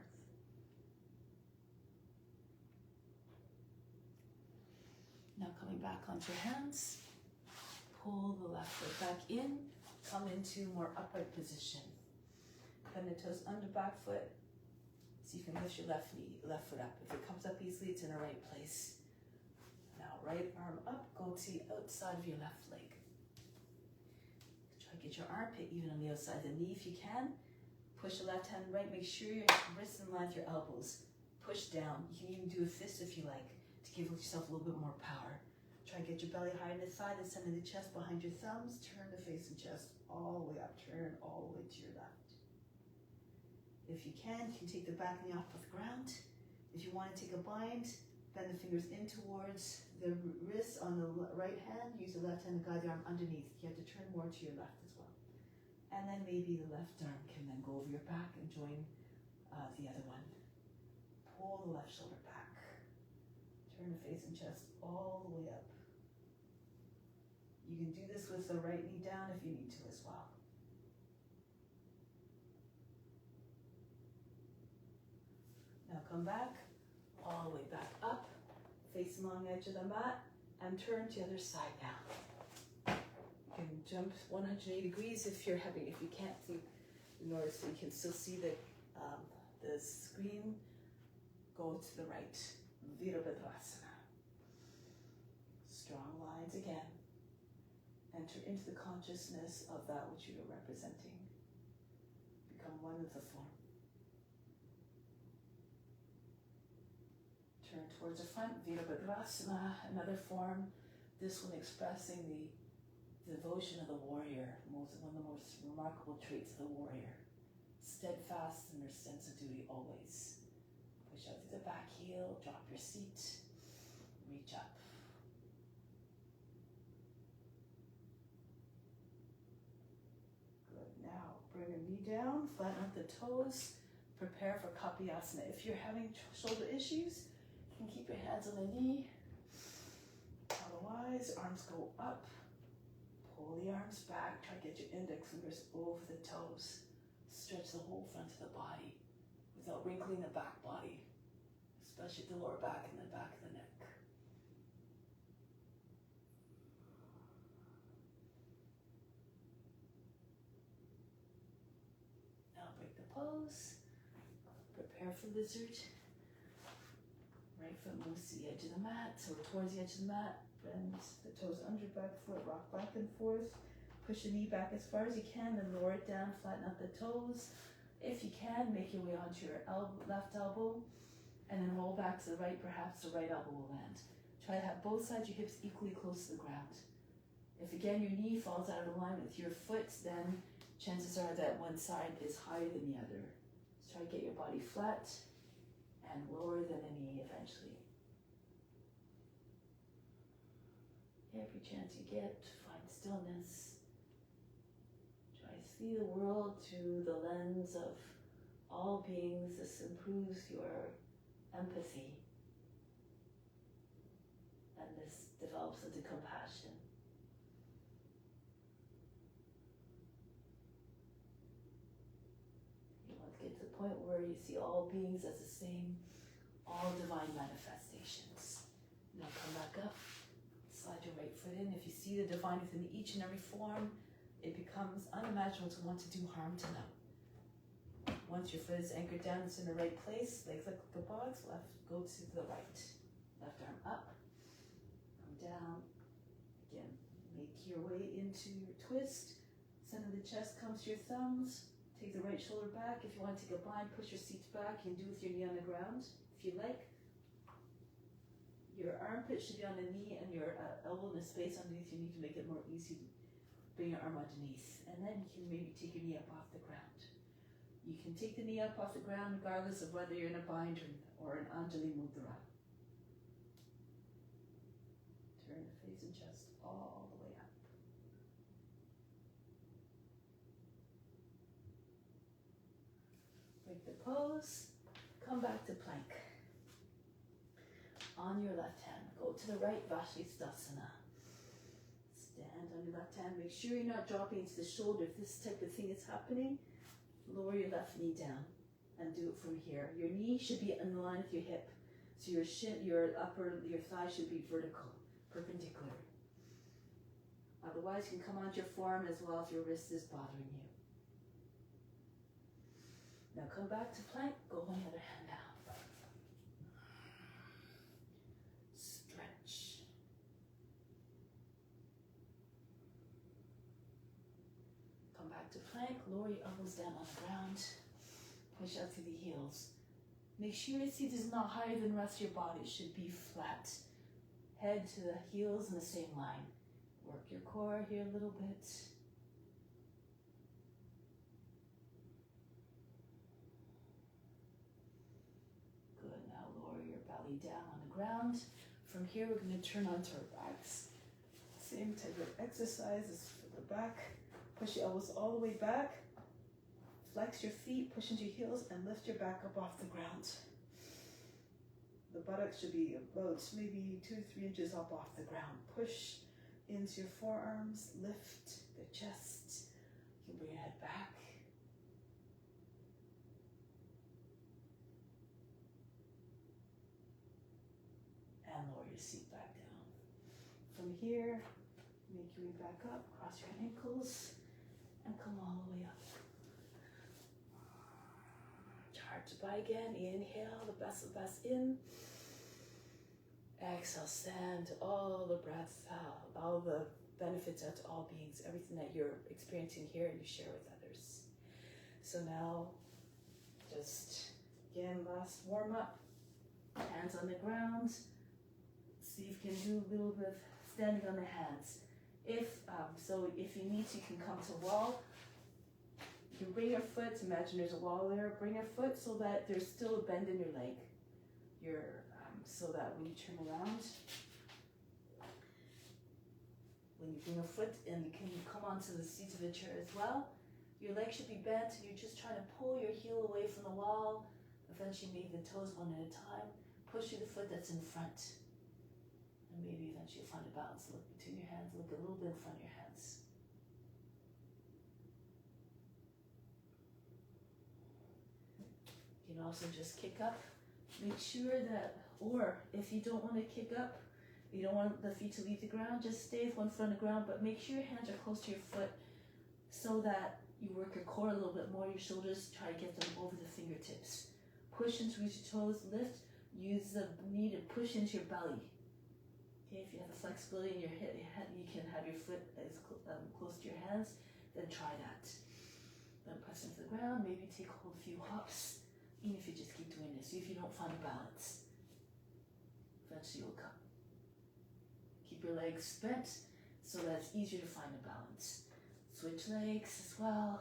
Now coming back onto your hands, pull the left foot back in, come into more upright position. Bend the toes under back foot, so you can lift your left foot up. If it comes up easily, it's in the right place. Now right arm up, go to the outside of your left leg. Try to get your armpit even on the outside of the knee if you can. Push the left hand right, make sure your wrists in line with your elbows. Push down. You can even do a fist if you like, to give yourself a little bit more power. Try to get your belly high on the side and center the chest behind your thumbs. Turn the face and chest all the way up. Turn all the way to your left. If you can take the back knee off of the ground. If you want to take a bind, bend the fingers in towards the wrist on the right hand. Use the left hand to guide the arm underneath. You have to turn more to your left as well. And then maybe the left arm can then go over your back and join the other one. Pull the left shoulder back. Turn the face and chest all the way up. You can do this with the right knee down if you need to as well. Now come back, all the way back up, face along the edge of the mat, and turn to the other side now. You can jump 180 degrees if you can't see, in order so you can still see the screen. Go to the right, Virabhadrasana. Strong lines again. Enter into the consciousness of that which you are representing. Become one with the form. Turn towards the front, Virabhadrasana, another form. This one expressing the devotion of the warrior, one of the most remarkable traits of the warrior. Steadfast in their sense of duty always. Push out through the back heel, drop your seat, reach up. Good. Now bring your knee down, flatten out the toes, prepare for Kapiyasana. If you're having shoulder issues, you can keep your hands on the knee. Otherwise, arms go up. Pull the arms back. Try to get your index fingers over the toes. Stretch the whole front of the body without wrinkling the back body, especially the lower back and the back of the neck. Now break the pose. Prepare for lizard. Right foot moves to the edge of the mat, so towards the edge of the mat. Bend the toes under back foot, rock back and forth. Push the knee back as far as you can, then lower it down, flatten out the toes. If you can, make your way onto your left elbow, and then roll back to the right, perhaps the right elbow will land. Try to have both sides of your hips equally close to the ground. If again your knee falls out of alignment with your foot, then chances are that one side is higher than the other. So try to get your body flat and lower than the knee eventually. Every chance you get, find stillness. Try to see the world through the lens of all beings. This improves your empathy. And this develops into compassion. point where you see all beings as the same, all divine manifestations. Now come back up, slide your right foot in. If you see the divine within each and every form, it becomes unimaginable to want to do harm to them. Once your foot is anchored down, it's in the right place, legs like the box, left, go to the right. Left arm up, come down. Again, make your way into your twist. Center of the chest comes to your thumbs. Take the right shoulder back. If you want to take a bind, push your seat back. You can do with your knee on the ground, if you like. Your armpit should be on the knee and your elbow in the space underneath your knee to make it more easy to bring your arm underneath. And then you can maybe take your knee up off the ground. You can take the knee up off the ground regardless of whether you're in a bind or an Anjali Mudra. Turn the face and chest all the way up. Break the pose. Come back to plank. On your left hand, go to the right, Vashisthasana. Stand on your left hand. Make sure you're not dropping into the shoulder. If this type of thing is happening, lower your left knee down and do it from here. Your knee should be in line with your hip. So your shin, your thigh should be vertical, perpendicular. Otherwise, you can come onto your forearm as well if your wrist is bothering you. Now come back to plank, go on the other hand down. Stretch. Come back to plank, lower your elbows down on the ground. Push out through the heels. Make sure your seat is not higher than the rest of your body. It should be flat. Head to the heels in the same line. Work your core here a little bit. Good, now lower your belly down on the ground. From here, we're going to turn onto our backs. Same type of exercise as for the back. Push your elbows all the way back. Flex your feet, push into your heels, and lift your back up off the ground. The buttocks should be about maybe 2 to 3 inches up off the ground. Push into your forearms, lift the chest. You can bring your head back. And lower your seat back down. From here, make your way back up, cross your ankles, and come all the way up. Hard to buy again. Inhale, the best of the best in. Exhale, send all the breath out, all the benefits out to all beings, everything that you're experiencing here and you share with others. So now, just again, last warm up. Hands on the ground. See if you can do a little bit of standing on the hands. If you need to, you can come to wall. You can bring your foot, imagine there's a wall there, bring your foot so that there's still a bend in your leg. So that when you turn around, when you bring a foot in, you can come onto the seat of the chair as well. Your leg should be bent and you're just trying to pull your heel away from the wall. Eventually make the toes one at a time. Push through the foot that's in front. And maybe eventually you'll find a balance. Look between your hands, look a little bit in front of your hands. You can also just kick up. Make sure that, or if you don't want to kick up, you don't want the feet to leave the ground, just stay with one foot on the ground, but make sure your hands are close to your foot so that you work your core a little bit more, your shoulders, try to get them over the fingertips. Push into your toes, lift, use the knee to push into your belly. Okay, if you have the flexibility in your head, you can have your foot as close to your hands, then try that. Then press into the ground, maybe take a few hops. Even if you just keep doing this, see if you don't find a balance. Eventually you'll come. Keep your legs bent so that it's easier to find a balance. Switch legs as well,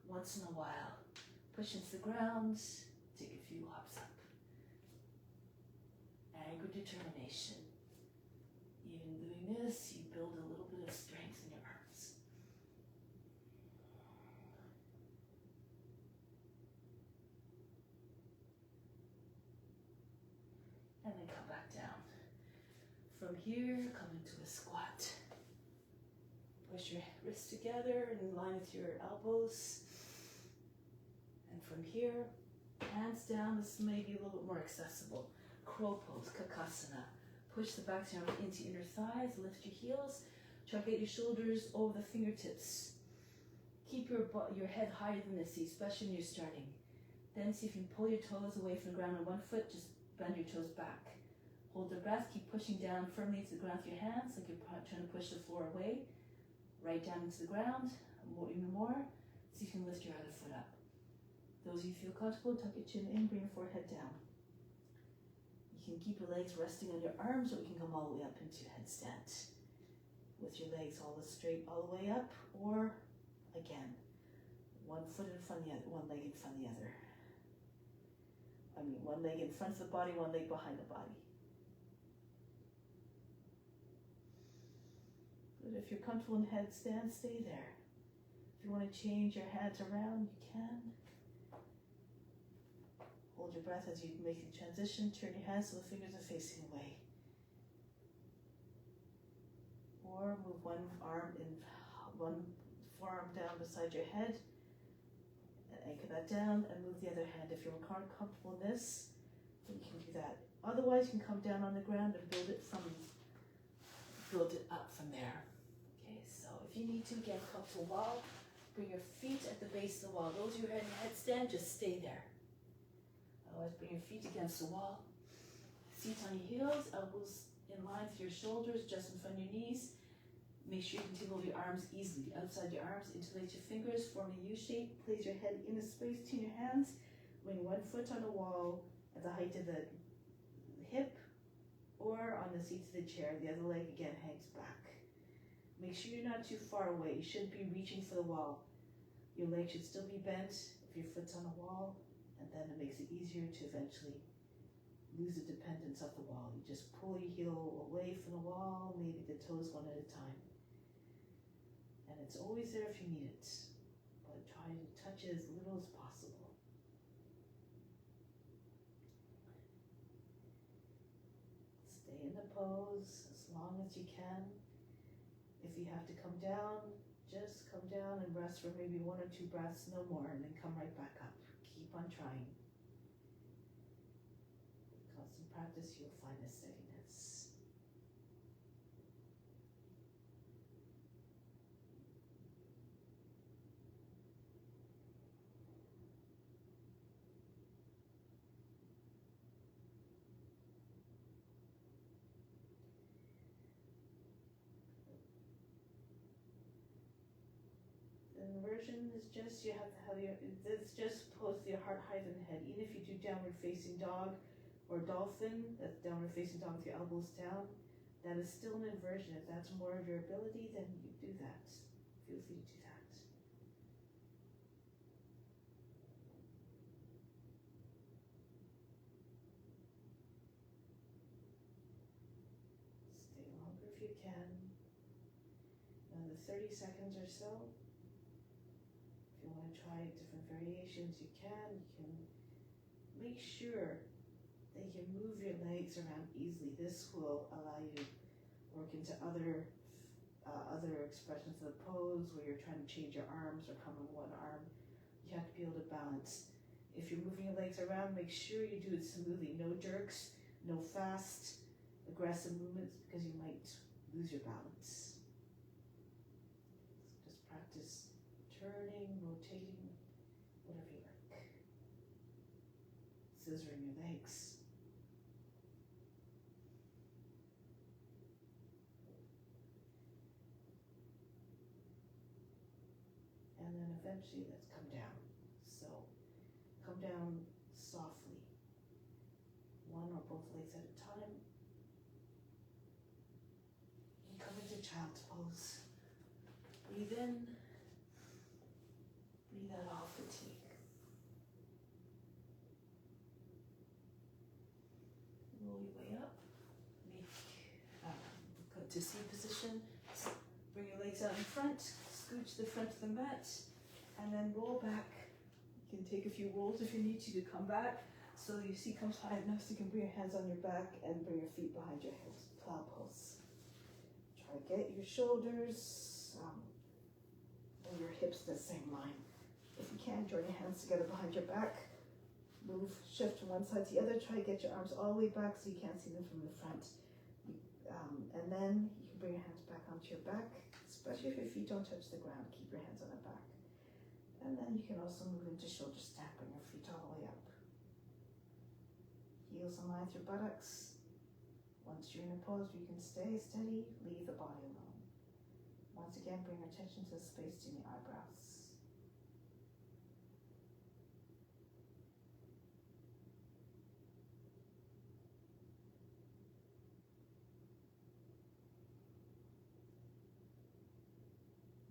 once in a while. Push into the ground, take a few hops up. Anger, determination. Even doing this, you build a little bit of strength in your arms. And then come back down. From here, come into a squat. Push your wrists together in line with your elbows. And from here, Hands down, this may be a little bit more accessible. Crow pose, Kakasana. Push the back of your arm into inner thighs, lift your heels. Try to get your shoulders over the fingertips. Keep your head higher than the seat, especially when you're starting. Then see if you can pull your toes away from the ground on one foot, just bend your toes back. Hold the breath, keep pushing down firmly into the ground with your hands, like you're trying to push the floor away. Right down into the ground, even more. See if you can lift your other foot up. Those of you feel comfortable, tuck your chin in, bring your forehead down. You can keep your legs resting on your arms, or you can come all the way up into headstand. With your legs all straight all the way up, or again, one foot in front of the other, one leg in front of the other. One leg in front of the body, one leg behind the body. Good. If you're comfortable in headstand, stay there. If you want to change your hands around, you can. Hold your breath as you make the transition. Turn your hands so the fingers are facing away. Or move one forearm down beside your head and anchor that down, and move the other hand. If you're comfortable in this, then you can do that. Otherwise, you can come down on the ground and build it up from there. Okay, so if you need to, again, come to a wall, bring your feet at the base of the wall. Those of you who are in headstand, just stay there. Otherwise, bring your feet against the wall. Seat on your heels, elbows in line with your shoulders, just in front of your knees. Make sure you can move your arms easily. Outside your arms, interlace your fingers, form a U shape. Place your head in a space between your hands. Bring one foot on the wall at the height of the hip, or on the seat of the chair. The other leg again hangs back. Make sure you're not too far away. You shouldn't be reaching for the wall. Your leg should still be bent if your foot's on the wall, and then it makes it easier to eventually lose the dependence of the wall. You just pull your heel away from the wall, maybe the toes one at a time. And it's always there if you need it, but try to touch it as little as possible. Stay in the pose as long as you can. If you have to come down, just come down and rest for maybe 1 or 2 breaths, no more, and then come right back up. Keep on trying. With constant practice, you'll find the steadiness. Inversion is just, you have to have it's just pose your heart higher than the head. Even if you do downward facing dog or dolphin, that's downward facing dog with your elbows down, that is still an inversion. If that's more of your ability, then you do that. Feel free to do that. Stay longer if you can. Another 30 seconds or so. If you want to try different variations, you can. You can make sure that you can move your legs around easily. This will allow you to work into other expressions of the pose where you're trying to change your arms or come on one arm. You have to be able to balance. If you're moving your legs around, make sure you do it smoothly. No jerks, no fast, aggressive movements, because you might lose your balance. Just practice turning, rotating, whatever you like. Scissoring your legs. And then eventually let's come down. So come down softly. One or both legs at a time. And come into child's pose. Breathe in. Breathe out all fatigue. Roll your way up. Go to seat position. Bring your legs out in front. Scooch the front of the mat. And then roll back. You can take a few rolls if you need to come back. So your seat comes high enough so you can bring your hands on your back and bring your feet behind your hips. Plow pose. Try to get your shoulders and your hips in the same line. If you can, join your hands together behind your back. Move, shift from one side to the other. Try to get your arms all the way back so you can't see them from the front. And then you can bring your hands back onto your back, especially if your feet don't touch the ground. Keep your hands on the back. And then you can also move into shoulder stack, bring your feet all the way up. Heels in line with your buttocks. Once you're in a pose, you can stay steady, leave the body alone. Once again, bring your attention to the space between the eyebrows.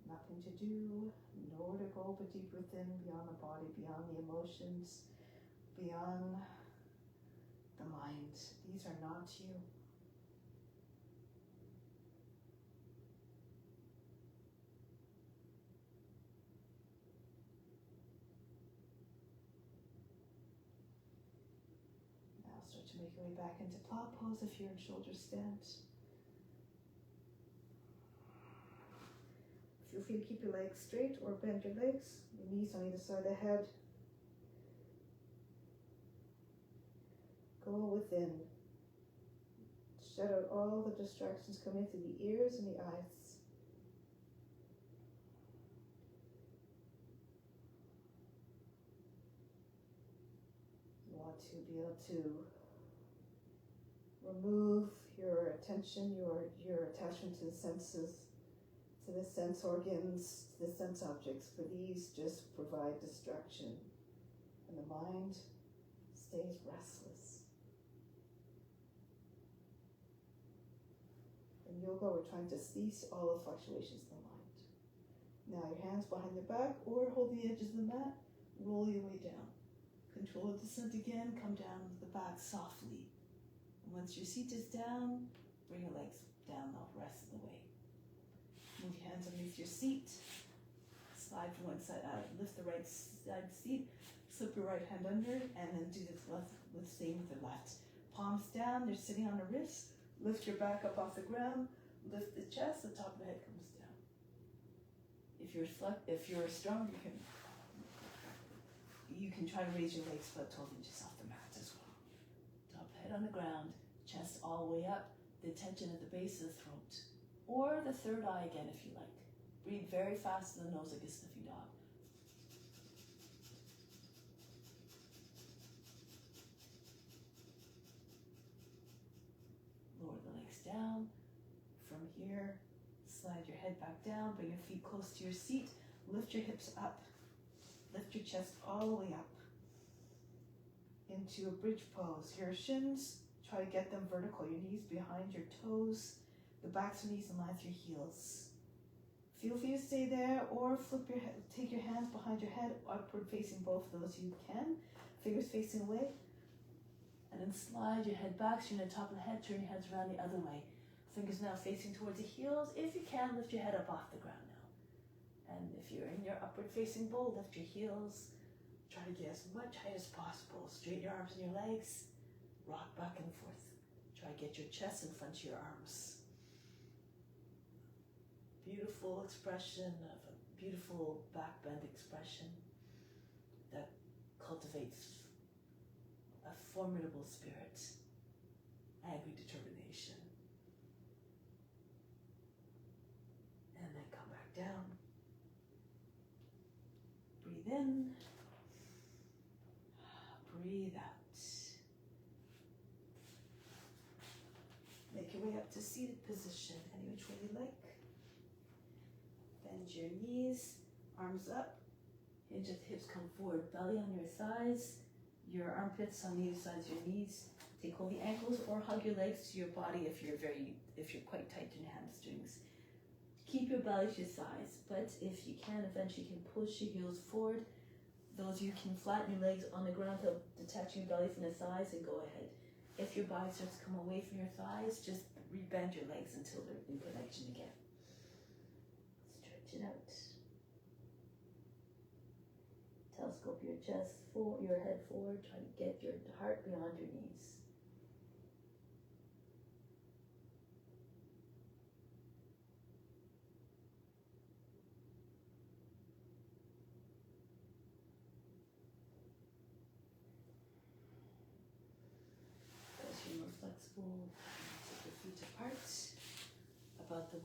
Nothing to do, nowhere to go but deep within, beyond the body, beyond the emotions, beyond the mind. These are not you. Now start to make your way back into plow pose if you're in shoulder stand. Feel free to keep your legs straight or bend your legs, your knees on either side of the head. Go within. Shut out all the distractions coming through the ears and the eyes. You want to be able to remove your attention, your attachment to the senses, to the sense organs, to the sense objects, for these just provide distraction, and the mind stays restless. In yoga, we're trying to cease all the fluctuations in the mind. Now your hands behind your back or hold the edges of the mat, roll your way down. Control the descent again, come down with the back softly. And once your seat is down, bring your legs down the rest of the way. Move your hands underneath your seat. Slide from one side, lift the right side seat, slip your right hand under, and then do this left with same with the left. Palms down, they're sitting on the wrist. Lift your back up off the ground. Lift the chest, the top of the head comes down. If you're strong, you can try to raise your legs about 12 inches off the mat as well. Top head on the ground, chest all the way up, the tension at the base of the throat. Or the third eye again if you like. Breathe very fast in the nose like a sniffy dog. Lower the legs down. From here, slide your head back down, bring your feet close to your seat, lift your hips up, lift your chest all the way up into a bridge pose. Your shins, try to get them vertical, your knees behind your toes, the backs of your knees in line with your heels. Feel free to stay there or flip your head, take your hands behind your head, upward facing both of those you can, fingers facing away, and then slide your head back, so you're on the top of the head, turn your hands around the other way. Fingers now facing towards the heels. If you can, lift your head up off the ground now. And if you're in your upward facing bowl, lift your heels. Try to get as much height as possible. Straighten your arms and your legs. Rock back and forth. Try to get your chest in front of your arms. Beautiful expression of a beautiful back bend expression that cultivates a formidable spirit, angry determination. And then come back down. Breathe in. Breathe out. Make your way up to seated position, any which way you like. Bend your knees, arms up, hinge at the hips, come forward, belly on your thighs, your armpits on either sides of your knees. Take hold of the ankles or hug your legs to your body if you're quite tight in your hamstrings. Keep your belly to your thighs, but if you can, eventually you can push your heels forward. Those you can flatten your legs on the ground to detach your belly from the thighs, and go ahead. If your body starts to come away from your thighs, just rebend your legs until they're in connection again. Stretch it out. Telescope your chest, your head forward. Try to get your heart beyond your knees.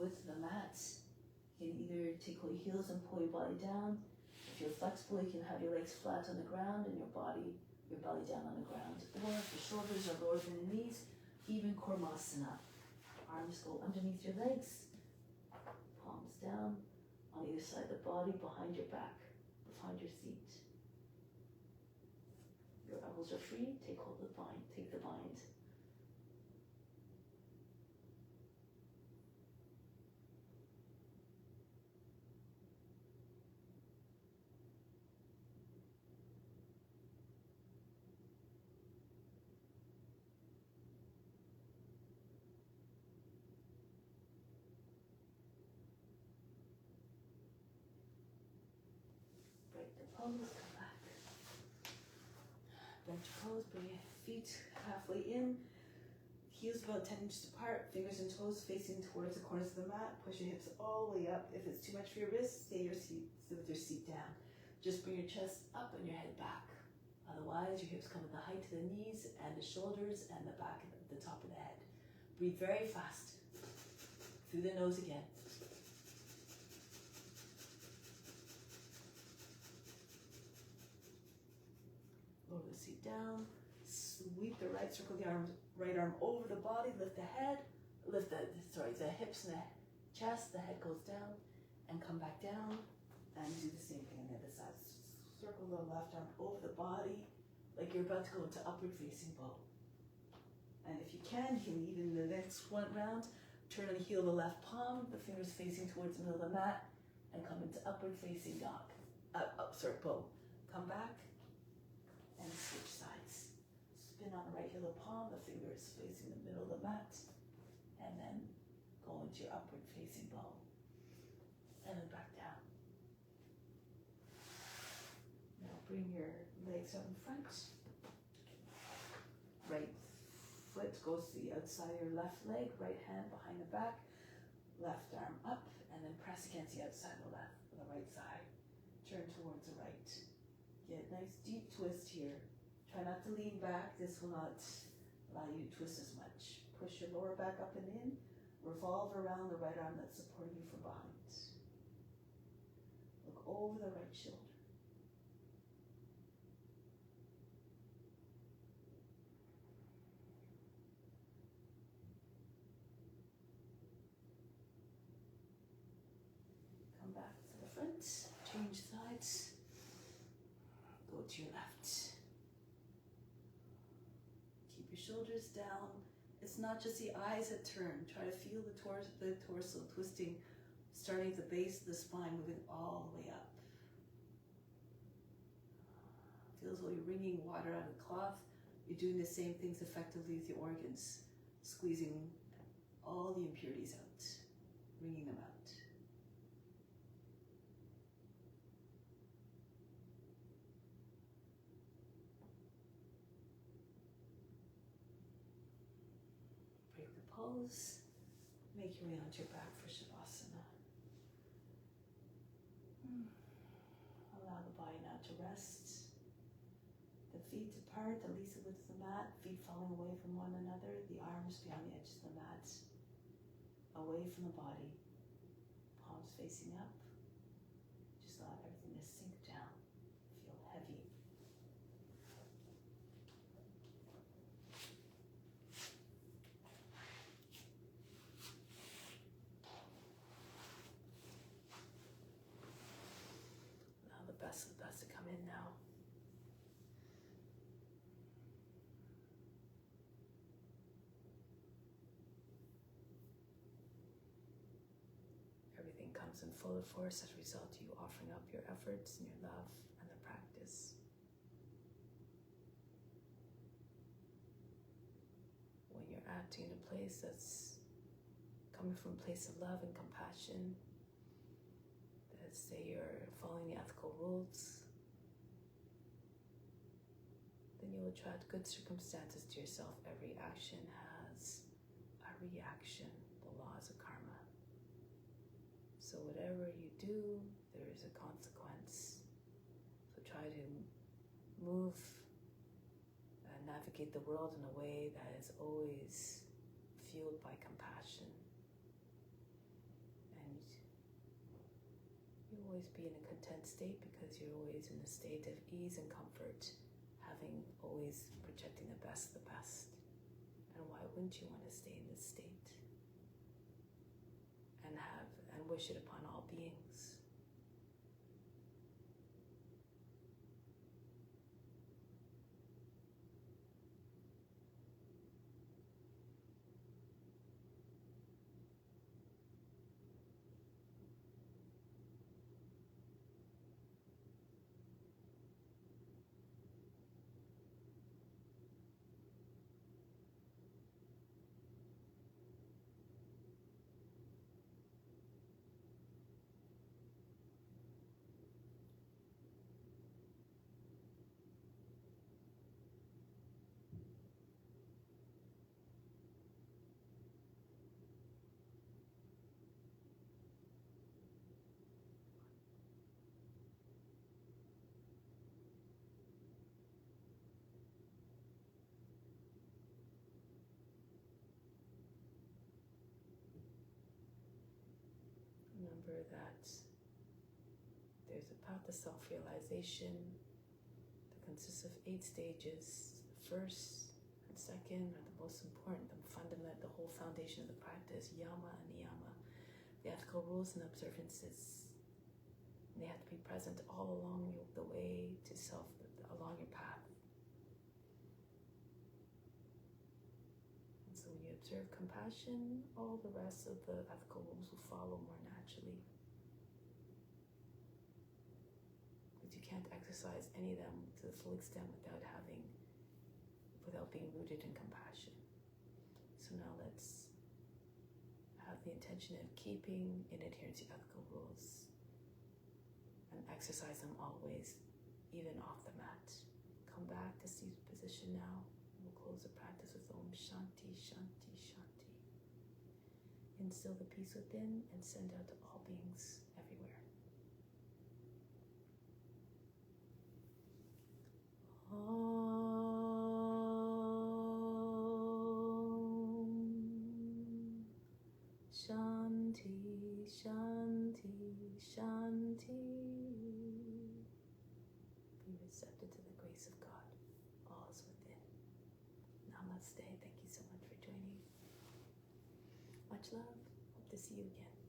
width of the mat. You can either take your heels and pull your body down. If you're flexible, you can have your legs flat on the ground and your belly down on the ground. Or if your shoulders are lower than the knees, even Kurmasana. Arms go underneath your legs, palms down on either side of the body, behind your back, behind your seat. Your elbows are free, take hold of the bind, take the bind. Break the pose, come back. Bend your pose, bring your feet halfway in. Heels about 10 inches apart, fingers and toes facing towards the corners of the mat. Push your hips all the way up. If it's too much for your wrists, stay with your seat down. Just bring your chest up and your head back. Otherwise, your hips come at the height of the knees and the shoulders and the back at the top of the head. Breathe very fast. Through the nose again. Lower the seat down. Sweep the right, circle the right arm over the body, lift the head, the hips and the chest, the head goes down, and come back down, and do the same thing on the other side. Circle the left arm over the body, like you're about to go into upward facing bow. And if you can even the next one round, turn on the heel of the left palm, the fingers facing towards the middle of the mat, and come into upward facing dog. Bow. Come back, and switch sides. Spin on the right heel of the palm, the fingers facing the middle of the mat, and then go into your upward facing bow. And then back down. Now bring your legs out in front. Right foot goes to the outside of your left leg, right hand behind the back, left arm up, and then press against the outside of the right side. Turn towards the right. Get a nice deep twist here. Try not to lean back. This will not allow you to twist as much. Push your lower back up and in. Revolve around the right arm that's supporting you from behind. Look over the right shoulder. Come back to the front. Change sides. Go to your left. Keep your shoulders down. It's not just the eyes that turn. Try to feel the torso twisting, starting at the base of the spine, moving all the way up. Feel as though you're wringing water out of the cloth. You're doing the same things effectively with your organs, squeezing all the impurities out, wringing them out. Pose. Make your way onto your back for Shavasana. Allow the body now to rest. The feet apart, at least the width of the mat, feet falling away from one another, the arms beyond the edges of the mat, away from the body, palms facing up. Just allow everything to sink down, feel heavy. The best to come in now. Everything comes in full force as a result of you offering up your efforts and your love and the practice. When you're acting in a place that's coming from a place of love and compassion, say you're following the ethical rules, then you will attract good circumstances to yourself. Every action has a reaction, the laws of karma. So whatever you do, there is a consequence. So try to move and navigate the world in a way that is always fueled by compassion. always be in a content state because you're always in a state of ease and comfort, having always projecting the best. And why wouldn't you want to stay in this state and wish it upon all beings? Remember that there's a path to self-realization that consists of 8 stages. The first and second are the most important, the fundamental, the whole foundation of the practice, yama and niyama, the ethical rules and observances. And they have to be present all along the way to self, along your path. And so when you observe compassion, all the rest of the ethical rules will follow more naturally. Because you can't exercise any of them to the full extent without being rooted in compassion. So now let's have the intention of keeping in adherence to ethical rules and exercise them always, even off the mat. Come back to seated position now. We'll close the practice with Om Shanti, Shanti, Shanti. Instill the peace within and send out to all beings everywhere. Om Shanti, Shanti, Shanti. Be receptive to the grace of God. All is within. Namaste. Thank you so much for joining. Much love. Hope to see you again.